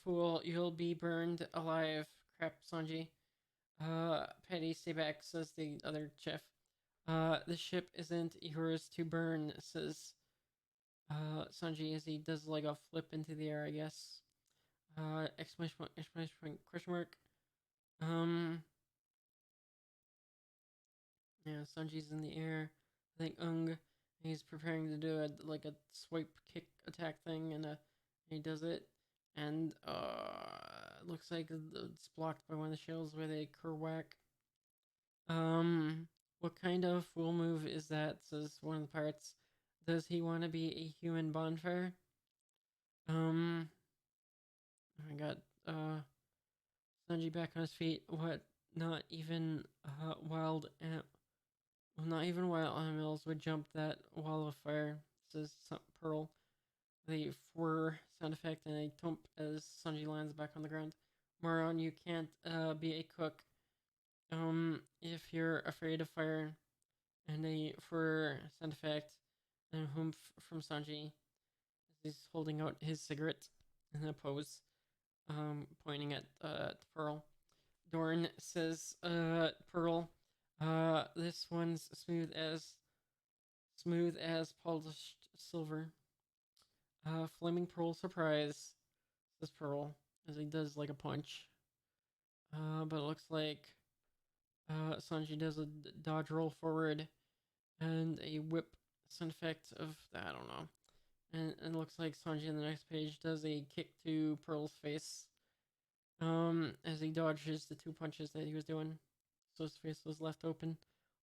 Fool, you'll be burned alive. Crap, Sanji. Petty, stay back, says the other chef. The ship isn't yours to burn, says Sanji as he does like a flip into the air, I guess. Exclamation point, question mark. Yeah, Sanji's in the air. I think he's preparing to do a swipe kick attack thing, and he does it, and looks like it's blocked by one of the shields with a Kerwhack. What kind of fool move is that? Says one of the pirates. Does he want to be a human bonfire? I got Sanji back on his feet. What? Not even wild well, not even wild animals would jump that wall of fire, says Pearl. The whir sound effect and a thump as Sanji lands back on the ground. Moron, you can't be a cook. If you're afraid of fire, and a whir sound effect, and a humph from Sanji as he's holding out his cigarette in a pose, pointing at Pearl. Dorn says, Pearl, this one's smooth as polished silver. Flaming Pearl surprise, says Pearl, as he does like a punch. But it looks like Sanji does a dodge roll forward and a whip sound effect of, I don't know. And it looks like Sanji on the next page does a kick to Pearl's face. As he dodges the two punches that he was doing. So his face was left open,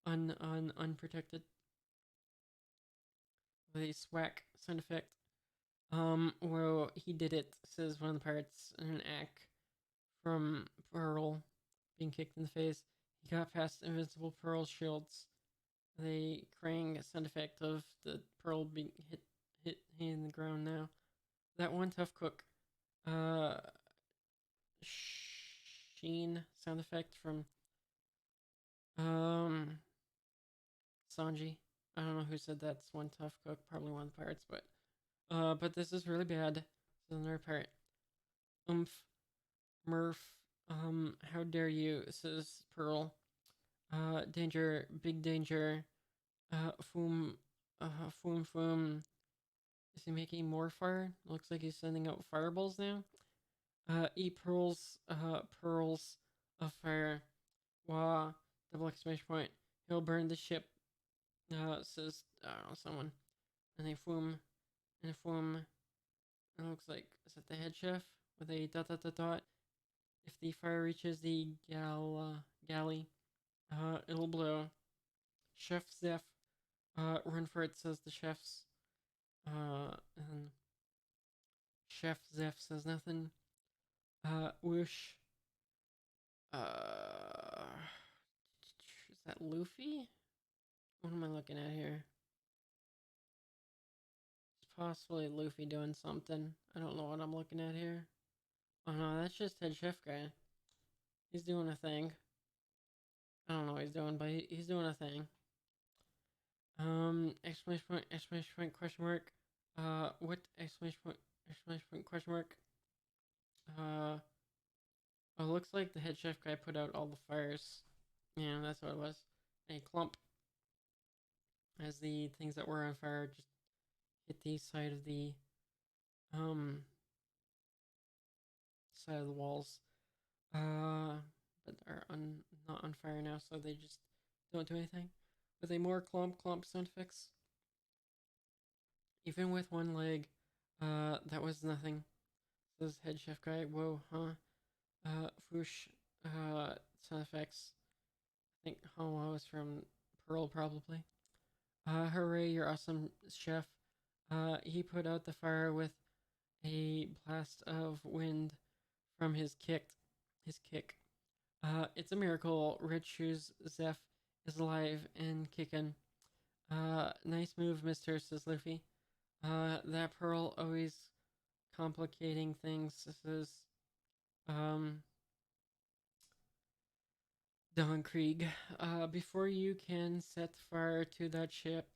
unprotected. With a swack sound effect. Well, he did it, says one of the pirates in an act from Pearl being kicked in the face. He got past invincible Pearl's shields. The Krang sound effect of the Pearl being hit in the ground now. That one tough cook. Sheen sound effect from Sanji. I don't know who said that's one tough cook, probably one of the pirates, but this is really bad. Says another pirate. Oomph, Murph, how dare you, says Pearl. Danger, big danger. Foom, Foom. Is he making more fire? Looks like he's sending out fireballs now. Pearls of fire. Wah, double exclamation point. He'll burn the ship, says, I don't know, someone. And they foom, and a foom. It looks like, is that the head chef? With a dot dot dot dot. If the fire reaches the galley, it'll blow. Chef Zeph, run for it, says the chefs. And Chef Zeph says nothing. Whoosh. Is that Luffy? What am I looking at here? It's possibly Luffy doing something. I don't know what I'm looking at here. Oh no, that's just head chef guy. He's doing a thing. I don't know what he's doing, but he's doing a thing. Exclamation point, question mark. What exclamation point, question mark. It looks like the head chef guy put out all the fires. Yeah, that's what it was. A clump. As the things that were on fire just hit the side of the side of the walls. But are not on fire now, so they just don't do anything. With a more clump sound effects. Even with one leg, that was nothing. Says head chef guy. Whoa, huh? Foosh, sound effects. I think Hanwha was from Pearl, probably. Hooray, you're awesome, chef. He put out the fire with a blast of wind from his kick. It's a miracle. Red Shoes Zeph is alive and kicking. Nice move, mister, says Luffy. That Pearl always complicating things, says, Don Krieg. Before you can set fire to that ship,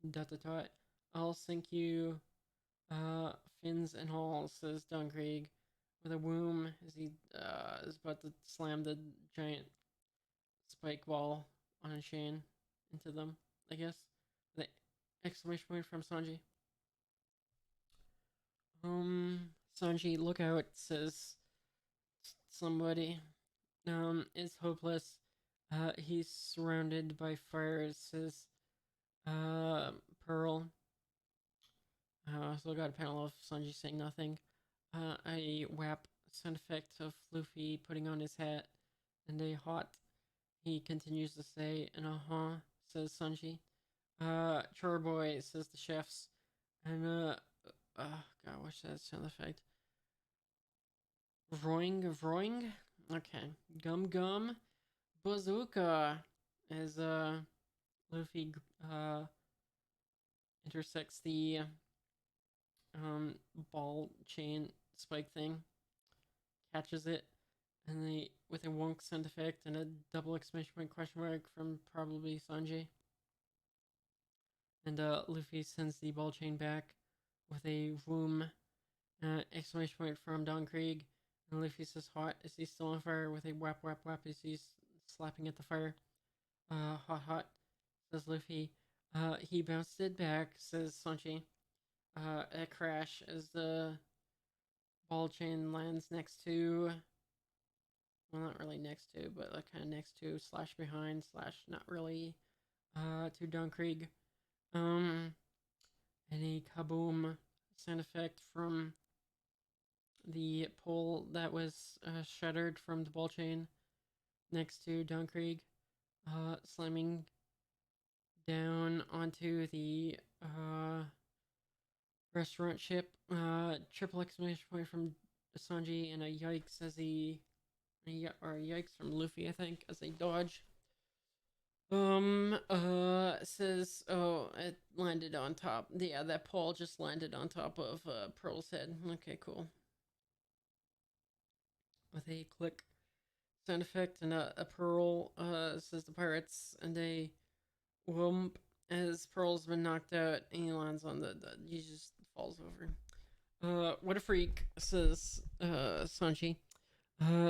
dot dot dot, I'll sink you, fins and all, says Don Krieg, with a womb as he is about to slam the giant spike ball on a chain into them, I guess. The exclamation point from Sanji. Sanji, look out, says somebody. Is hopeless. He's surrounded by fire, says Pearl. Still got a panel of Sanji saying nothing. A whap sound effect of Luffy putting on his hat, and a hot. He continues to say, and says Sanji. Chore boy, says the chefs. And God, what's that sound effect? Vroing? Okay. Gum, bazooka, as, Luffy, intersects the, ball chain spike thing, catches it, and they, with a wonk sound effect and a double exclamation point question mark from probably Sanji. And Luffy sends the ball chain back with a vroom exclamation point from Don Krieg. And Luffy says, "Hot." Is he still on fire? With a whap whap whap as he's slapping at the fire. Hot hot, says Luffy. He bounced it back, says Sanji. A crash as the ball chain lands next to, well, not really next to, but like kind of next to slash behind slash not really, to Don Krieg. And a kaboom sound effect from the pole that was shattered from the ball chain next to Don Krieg, slamming down onto the restaurant ship. Triple exclamation point from Sanji and a yikes as he, or a yikes from Luffy, I think, as they dodge. Says, oh, it landed on top. Yeah, that pole just landed on top of Pearl's head. Okay, cool. With a click sound effect and a Pearl, says the pirates, and a whoomp as Pearl's been knocked out and he lands on he just falls over. What a freak, says Sanji.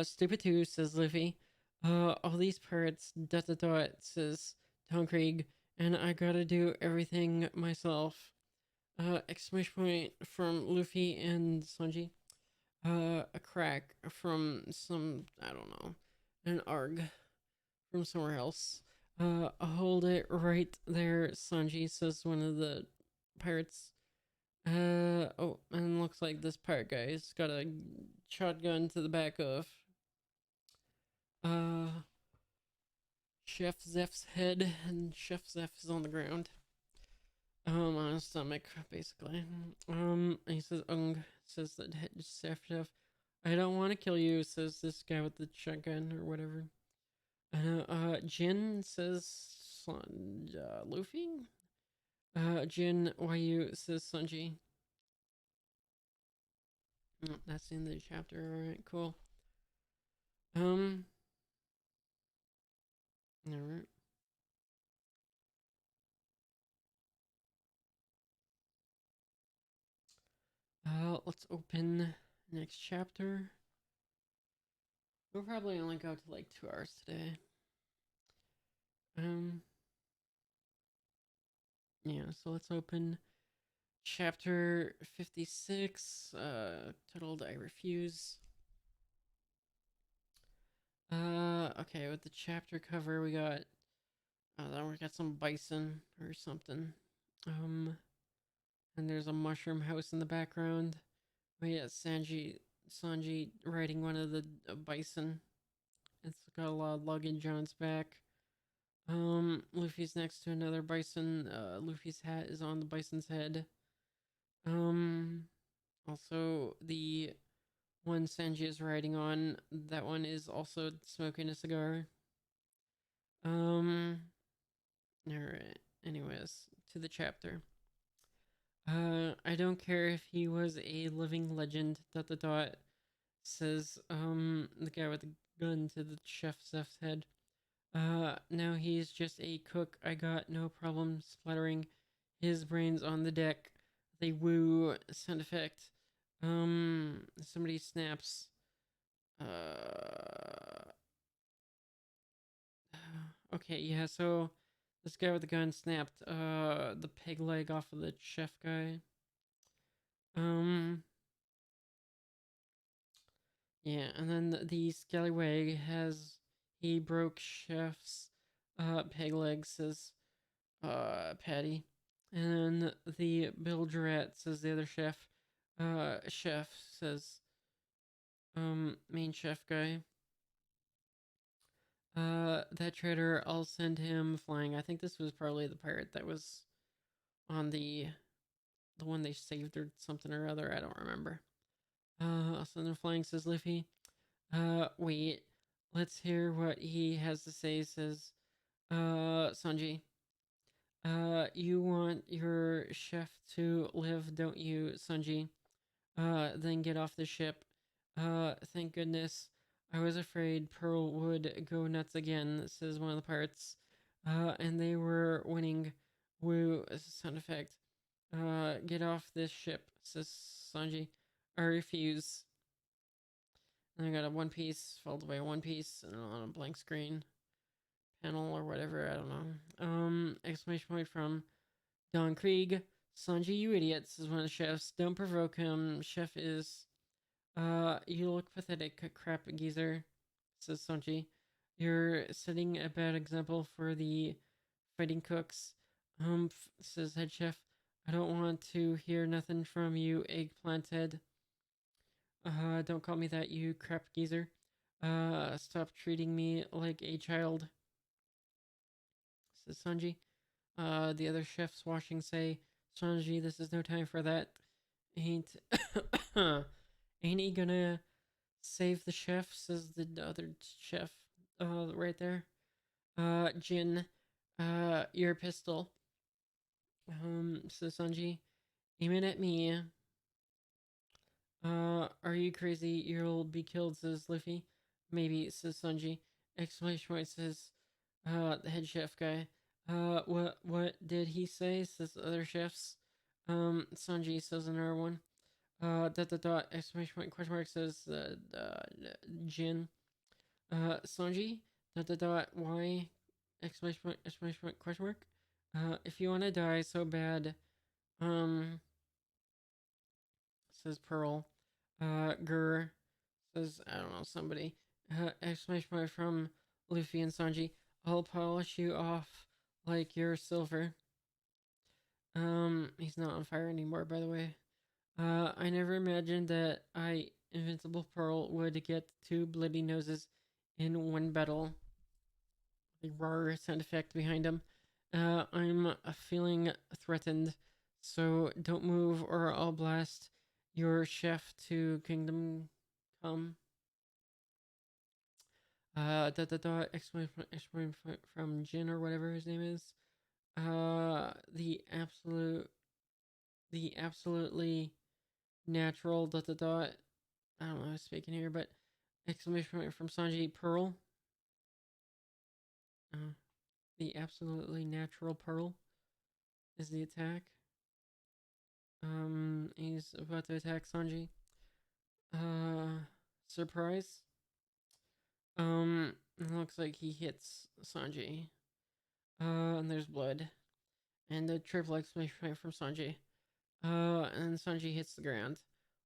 Stupid too, says Luffy. All these pirates, dot dot dot, says Tom Krieg, and I gotta do everything myself. Exclamation point from Luffy and Sanji. A crack from some, I don't know, an arg from somewhere else. Hold it right there, Sanji, says one of the pirates. Oh, and looks like this pirate guy's got a shotgun to the back of uh Chef Zeph's head, and Chef Zeph is on the ground. On his stomach, basically. And he says, says the Chef. I don't want to kill you, says this guy with the shotgun or whatever. Jin says, Luffy? Jin, why you, says Sanji. That's the end of the chapter. Alright, cool. Alright. Let's open next chapter. We'll probably only go to like 2 hours today. Yeah, so let's open chapter 56, titled I Refuse. Okay, with the chapter cover, we got, then we got some bison or something. And there's a mushroom house in the background. We got Sanji riding one of the bison. It's got a lot of luggage on its back. Luffy's next to another bison. Luffy's hat is on the bison's head. Also the one Sanji is riding on, that one is also smoking a cigar. Alright. Anyways, to the chapter. I don't care if he was a living legend, dot dot dot, says, the guy with the gun to the Chef Zeph's head. Now he's just a cook. I got no problem splattering his brains on the deck. They woo sound effect. Somebody snaps. Okay, yeah, so this guy with the gun snapped, the peg leg off of the chef guy. Yeah, and then the scallywag he broke chef's, peg leg, says, Patty. And then the bilgerette, says the other chef. Chef, says, main chef guy. That traitor, I'll send him flying. I think this was probably the pirate that was on the one they saved or something or other. I don't remember. I'll send him flying, says Luffy. Wait. Let's hear what he has to say, says, Sanji. You want your chef to live, don't you, Sanji? Then get off the ship. Thank goodness. I was afraid Pearl would go nuts again, says one of the pirates. And they were winning. Woo, as a sound effect. Get off this ship, says Sanji. I refuse. And I got a One Piece, followed by a One Piece, and on a blank screen panel or whatever, I don't know. Exclamation point from Don Krieg. Sanji, you idiot, says one of the chefs. Don't provoke him. Chef is. You look pathetic, crap geezer, says Sanji. You're setting a bad example for the fighting cooks. Says head chef. I don't want to hear nothing from you, eggplant head. Don't call me that, you crap geezer. Stop treating me like a child, says Sanji. The other chefs watching say, Sanji, this is no time for that. Ain't ain't he gonna save the chef, says the other chef. Right there. Jin, your pistol. Says Sanji. Aim it at me. Are you crazy? You'll be killed, says Luffy. Maybe, says Sanji. Exclamation point, says, the head chef guy. What did he say? Says the other chefs. Sanji says another one. Dot, exclamation point, question mark, says, Jin. Sanji, why? Exclamation point, question mark. If you wanna die so bad, um, says Pearl. Grr, says, I don't know, somebody. Exclamation point from Luffy and Sanji. I'll polish you off like you're silver. He's not on fire anymore, by the way. I never imagined that Invincible Pearl, would get two bloody noses in one battle. The roar sound effect behind him. I'm feeling threatened, so don't move or I'll blast your chef to Kingdom Come. Exclamation from Jin or whatever his name is. The absolutely natural I don't know how to speak in here, but exclamation point from Sanji. Pearl. The absolutely natural Pearl is the attack. He's about to attack Sanji. Surprise. It looks like he hits Sanji. And there's blood. And a triple exclamation point from Sanji. And Sanji hits the ground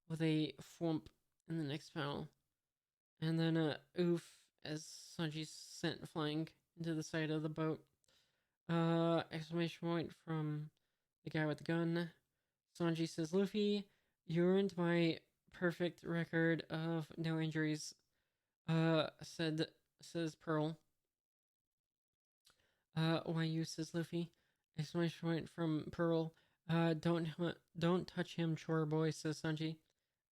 with a thwomp in the next panel. And then a oof as Sanji's sent flying into the side of the boat. Exclamation point from the guy with the gun. Sanji says, Luffy, you ruined my perfect record of no injuries. Says Pearl. Why you, says Luffy. Exclamation point from Pearl. Don't touch him, chore boy, says Sanji,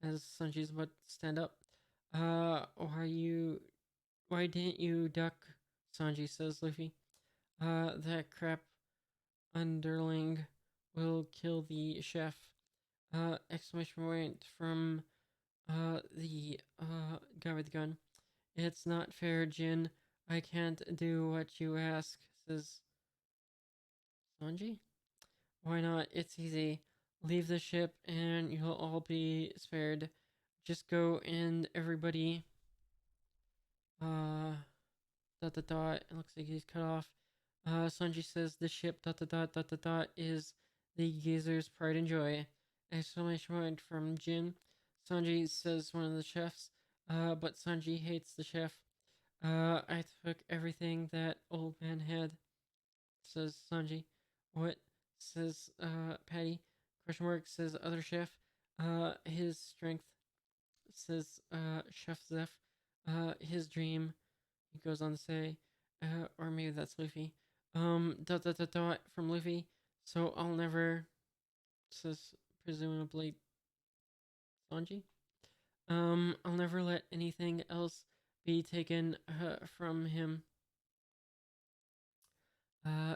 as Sanji's about to stand up. Why didn't you duck? Sanji, says Luffy. That crap underling will kill the chef. Exclamation point from, the, guy with the gun. It's not fair, Jin. I can't do what you ask, says Sanji. Why not? It's easy. Leave the ship and you'll all be spared. Just go and everybody. It looks like he's cut off. Sanji says the ship. Is the geezer's pride and joy. Exclamation point from Jin. Sanji says one of the chefs. But Sanji hates the chef. I took everything that old man had, says Sanji. What? Says Patty. Question mark, says other chef. His strength, says Chef Zeph. His dream, he goes on to say. Or maybe that's Luffy. From Luffy. So I'll never, says presumably Sanji. I'll never let anything else be taken from him.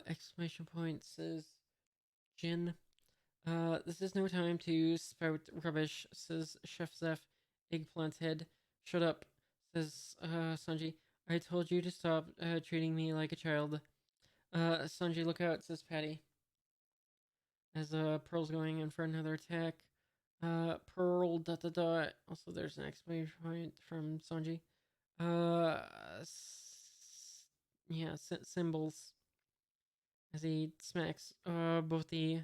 Exclamation point, says Jin. This is no time to spout rubbish, says Chef Zeph, eggplant head. Shut up, says Sanji. I told you to stop treating me like a child. Sanji, look out, says Patty. as Pearl's going in for another attack. Pearl dot dot dot. Also, there's an exclamation point from Sanji. Uh, yeah, symbols as he smacks both the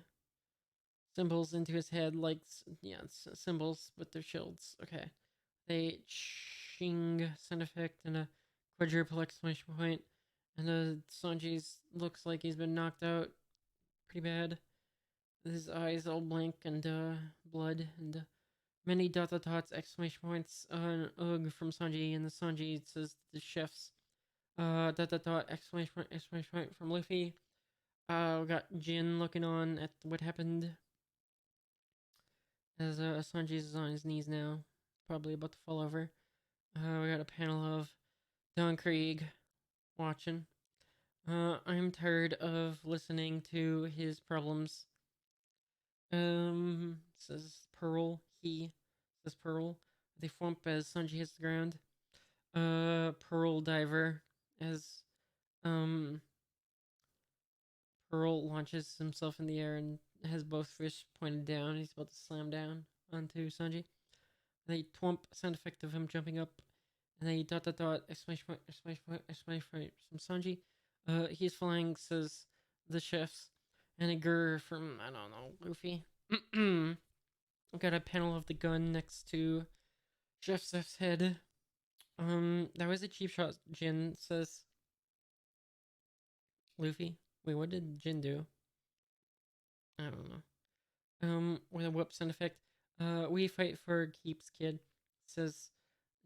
symbols into his head like yeah symbols with their shields. Okay, they ching sound effect and a quadruple exclamation point, and Sanji's looks like he's been knocked out pretty bad. His eyes all blank and blood and many dot dot dots exclamation points. Ugh from Sanji, and the Sanji says the chefs. Dot dot dot exclamation point from Luffy. We got Jin looking on at what happened as Sanji's on his knees now, probably about to fall over. We got a panel of Don Krieg watching. I'm tired of listening to his problems. Says Pearl. He says Pearl. They thump as Sanji hits the ground. Pearl diver as um Pearl launches himself in the air and has both fish pointed down. He's about to slam down onto Sanji. They twump sound effect of him jumping up, and they dot dot dot exclamation point from Sanji. He's flying, says the chefs, and a grr from I don't know Luffy. Got a panel of the gun next to Chef Zef's head. That was a cheap shot. Jin says Luffy. Wait, what did Jin do? I don't know. With a whip sound effect. We fight for keeps, kid. Says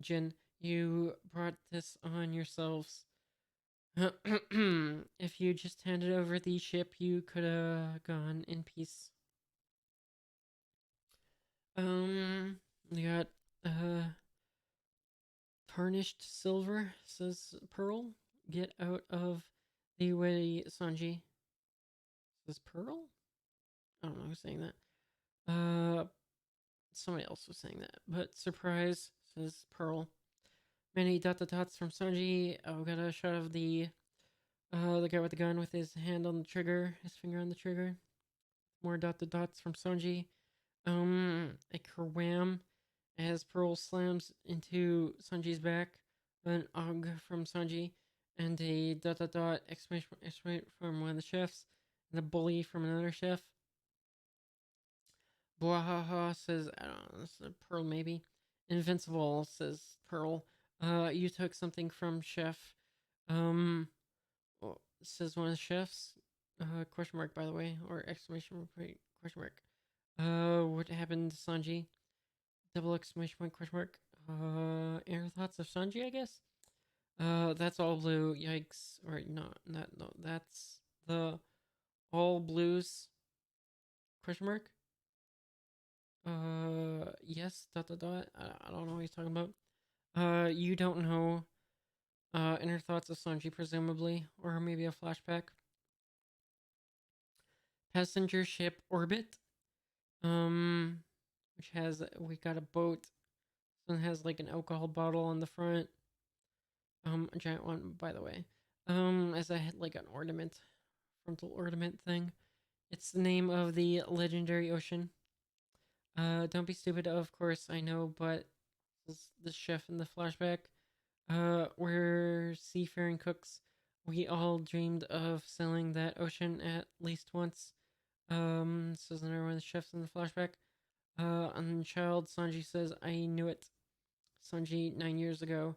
Jin. You brought this on yourselves. If you just handed over the ship, you could have gone in peace. We got tarnished silver, says Pearl. Get out of the way, Sanji. Says Pearl? I don't know who's saying that. Somebody else was saying that. But surprise, says Pearl. Many dot dot dots from Sanji. We got a shot of the guy with the gun with his hand on the trigger, his finger on the trigger. More dot dot dots from Sanji. A kerwham as Pearl slams into Sanji's back. An og from Sanji, and a dot dot dot exclamation from one of the chefs, and a bully from another chef. Bwahaha says, I don't know, Pearl maybe. Invincible says Pearl. You took something from Chef. Says one of the chefs. Question mark by the way, or exclamation point question mark. What happened to Sanji? Double exclamation point question mark. Inner thoughts of Sanji, I guess. That's all blue. Yikes! Or no. That's the all blues question mark. Yes. Dot dot dot. I don't know what he's talking about. You don't know. Inner thoughts of Sanji, presumably, or maybe a flashback. Passenger ship orbit. Which has we got a boat. This one has like an alcohol bottle on the front. A giant one, by the way. As I had like an ornament, frontal ornament thing. It's the name of the legendary ocean. Don't be stupid, of course, I know, but this is the chef in the flashback. We're seafaring cooks. We all dreamed of sailing that ocean at least once. Says another one of the chefs in the flashback. Unchild Sanji says, I knew it. Sanji, 9 years ago,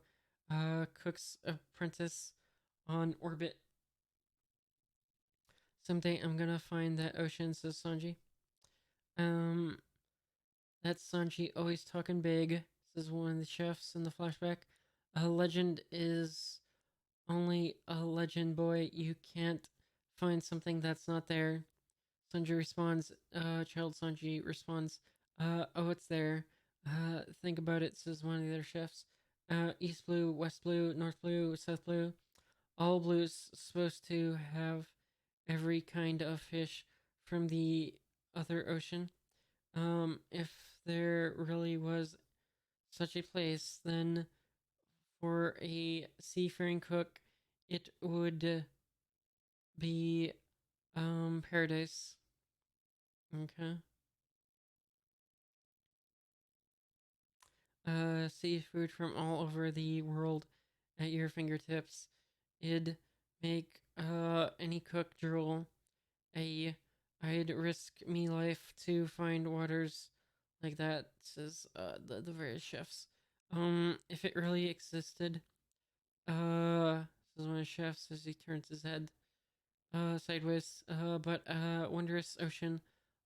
cook's apprentice on orbit. Someday I'm gonna find that ocean, says Sanji. That's Sanji always talking big, says one of the chefs in the flashback. A legend is only a legend, boy. You can't find something that's not there. Sanji responds, Child Sanji responds, oh, it's there. Think about it, says one of the other chefs. East blue, west blue, north blue, south blue. All blues supposed to have every kind of fish from the other ocean. If there really was such a place, then for a seafaring cook, it would be paradise. Okay. Seafood from all over the world at your fingertips. It'd make any cook drool. I I'd risk me life to find waters like that, says the various chefs. If it really existed, uh says one of the chefs as he turns his head sideways. But wondrous ocean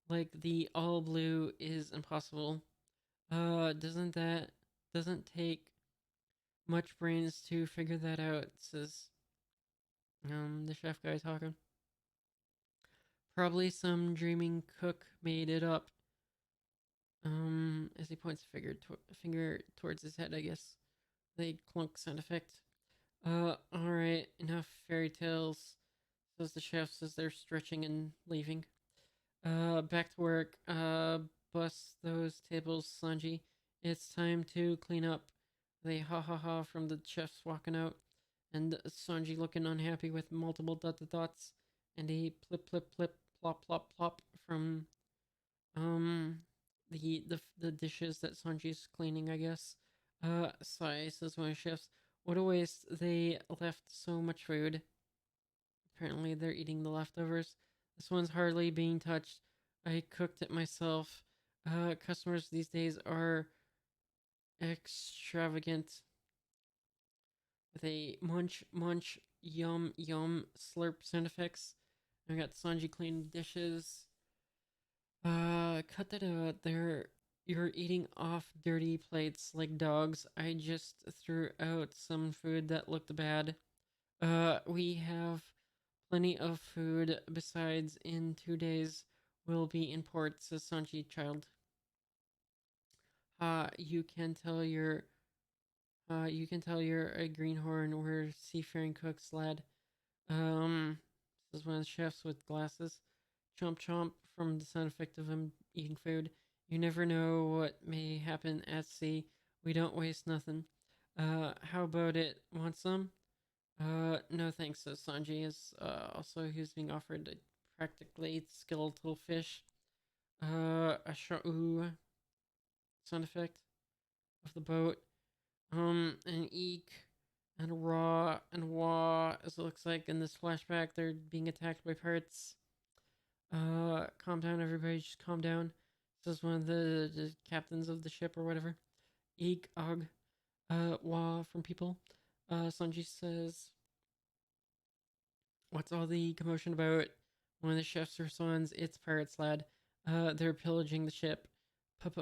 like the all blue is impossible. Doesn't take much brains to figure that out, says the chef guy talking. Probably some dreaming cook made it up. As he points a finger towards his head, I guess. The clunk sound effect. Alright, enough fairy tales, says the chef as they're stretching and leaving. Back to work. Bust those tables, Sanji. It's time to clean up. They ha ha ha from the chefs walking out, and Sanji looking unhappy with multiple dots, and a plip plip plip plop plop plop from um the dishes that Sanji's cleaning, I guess. Sai, says one of the chefs. What a waste! They left so much food. Apparently, they're eating the leftovers. This one's hardly being touched. I cooked it myself. Customers these days are extravagant with a munch, munch, yum, yum, slurp sound effects. I got Sanji cleaning dishes. Cut that out. You're eating off dirty plates like dogs. I just threw out some food that looked bad. We have plenty of food. Besides, in 2 days we'll be in port, says Sanji Child. You can tell you're a greenhorn. We're seafaring cooks, lad. Says one of the chefs with glasses. Chomp chomp from the sound effect of him eating food. You never know what may happen at sea. We don't waste nothing. How about it? Want some? No thanks, says Sanji, as also he's being offered a practically skeletal fish. A sha'u sound effect of the boat. And eek, and raw, and wah, as it looks like in this flashback, they're being attacked by pirates. Calm down, everybody, just calm down. Says one of the captains of the ship or whatever. Eek, og, wah from people. Sanji says, what's all the commotion about? One of the chefs responds, it's pirates, lad. They're pillaging the ship.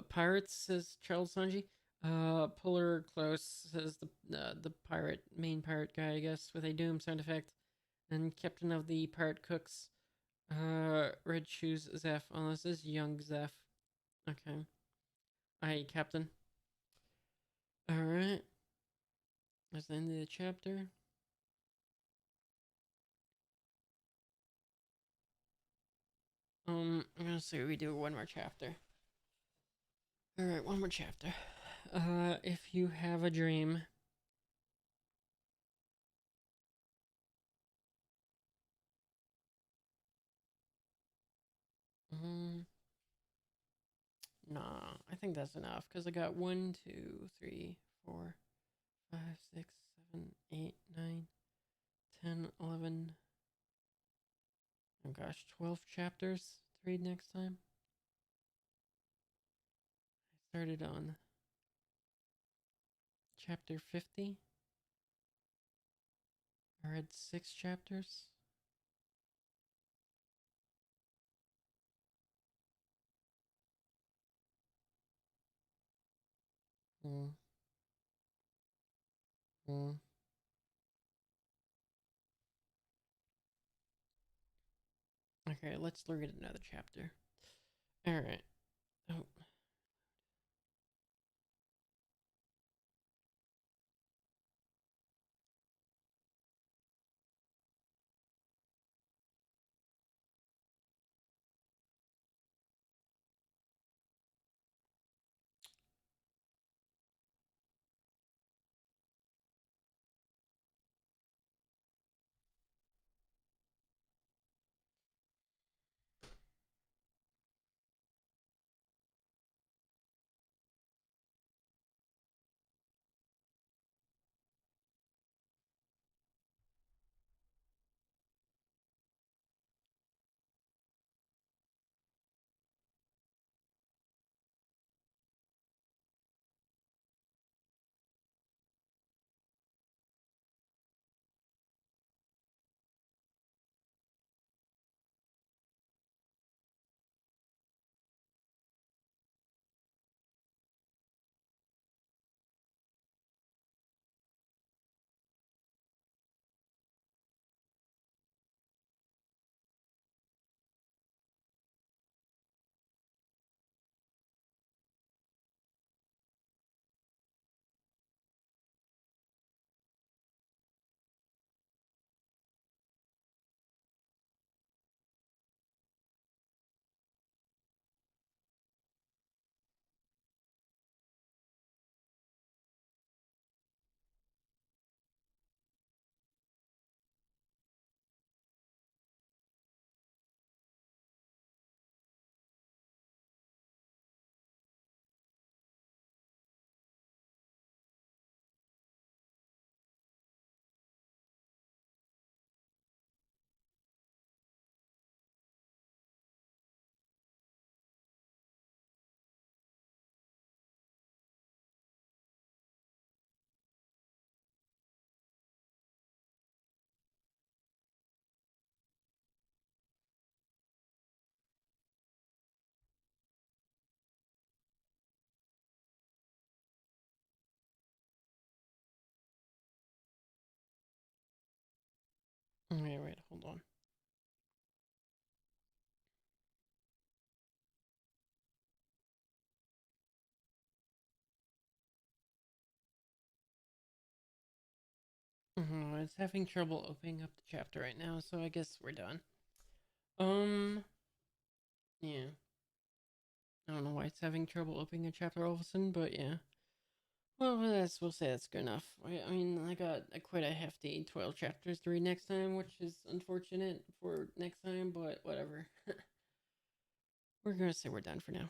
Pirates, says Charles Sanji. Pull her close, says the main pirate guy, I guess, with a doom sound effect. And captain of the pirate cooks, Red Shoes Zeph. Oh, this is young Zeph. Okay. Aye, captain. Alright. That's the end of the chapter. I'm gonna say we do one more chapter. Alright, one more chapter. If you have a dream. Um, nah, I think that's enough because I got 1, 2, 3, 4, 5, 6, 7, 8, 9, 10, 11. Oh gosh, 12 chapters to read next time. I started on chapter 50. I read 6 chapters. Mm. Mm. Okay, let's look at another chapter. Alright. Oh. It's having trouble opening up the chapter right now, so I guess we're done. Um, yeah. I don't know why it's having trouble opening a chapter all of a sudden, but yeah. Well, we'll say that's good enough. I mean, I got quite a hefty 12 chapters to read next time, which is unfortunate for next time, but whatever. We're gonna say we're done for now.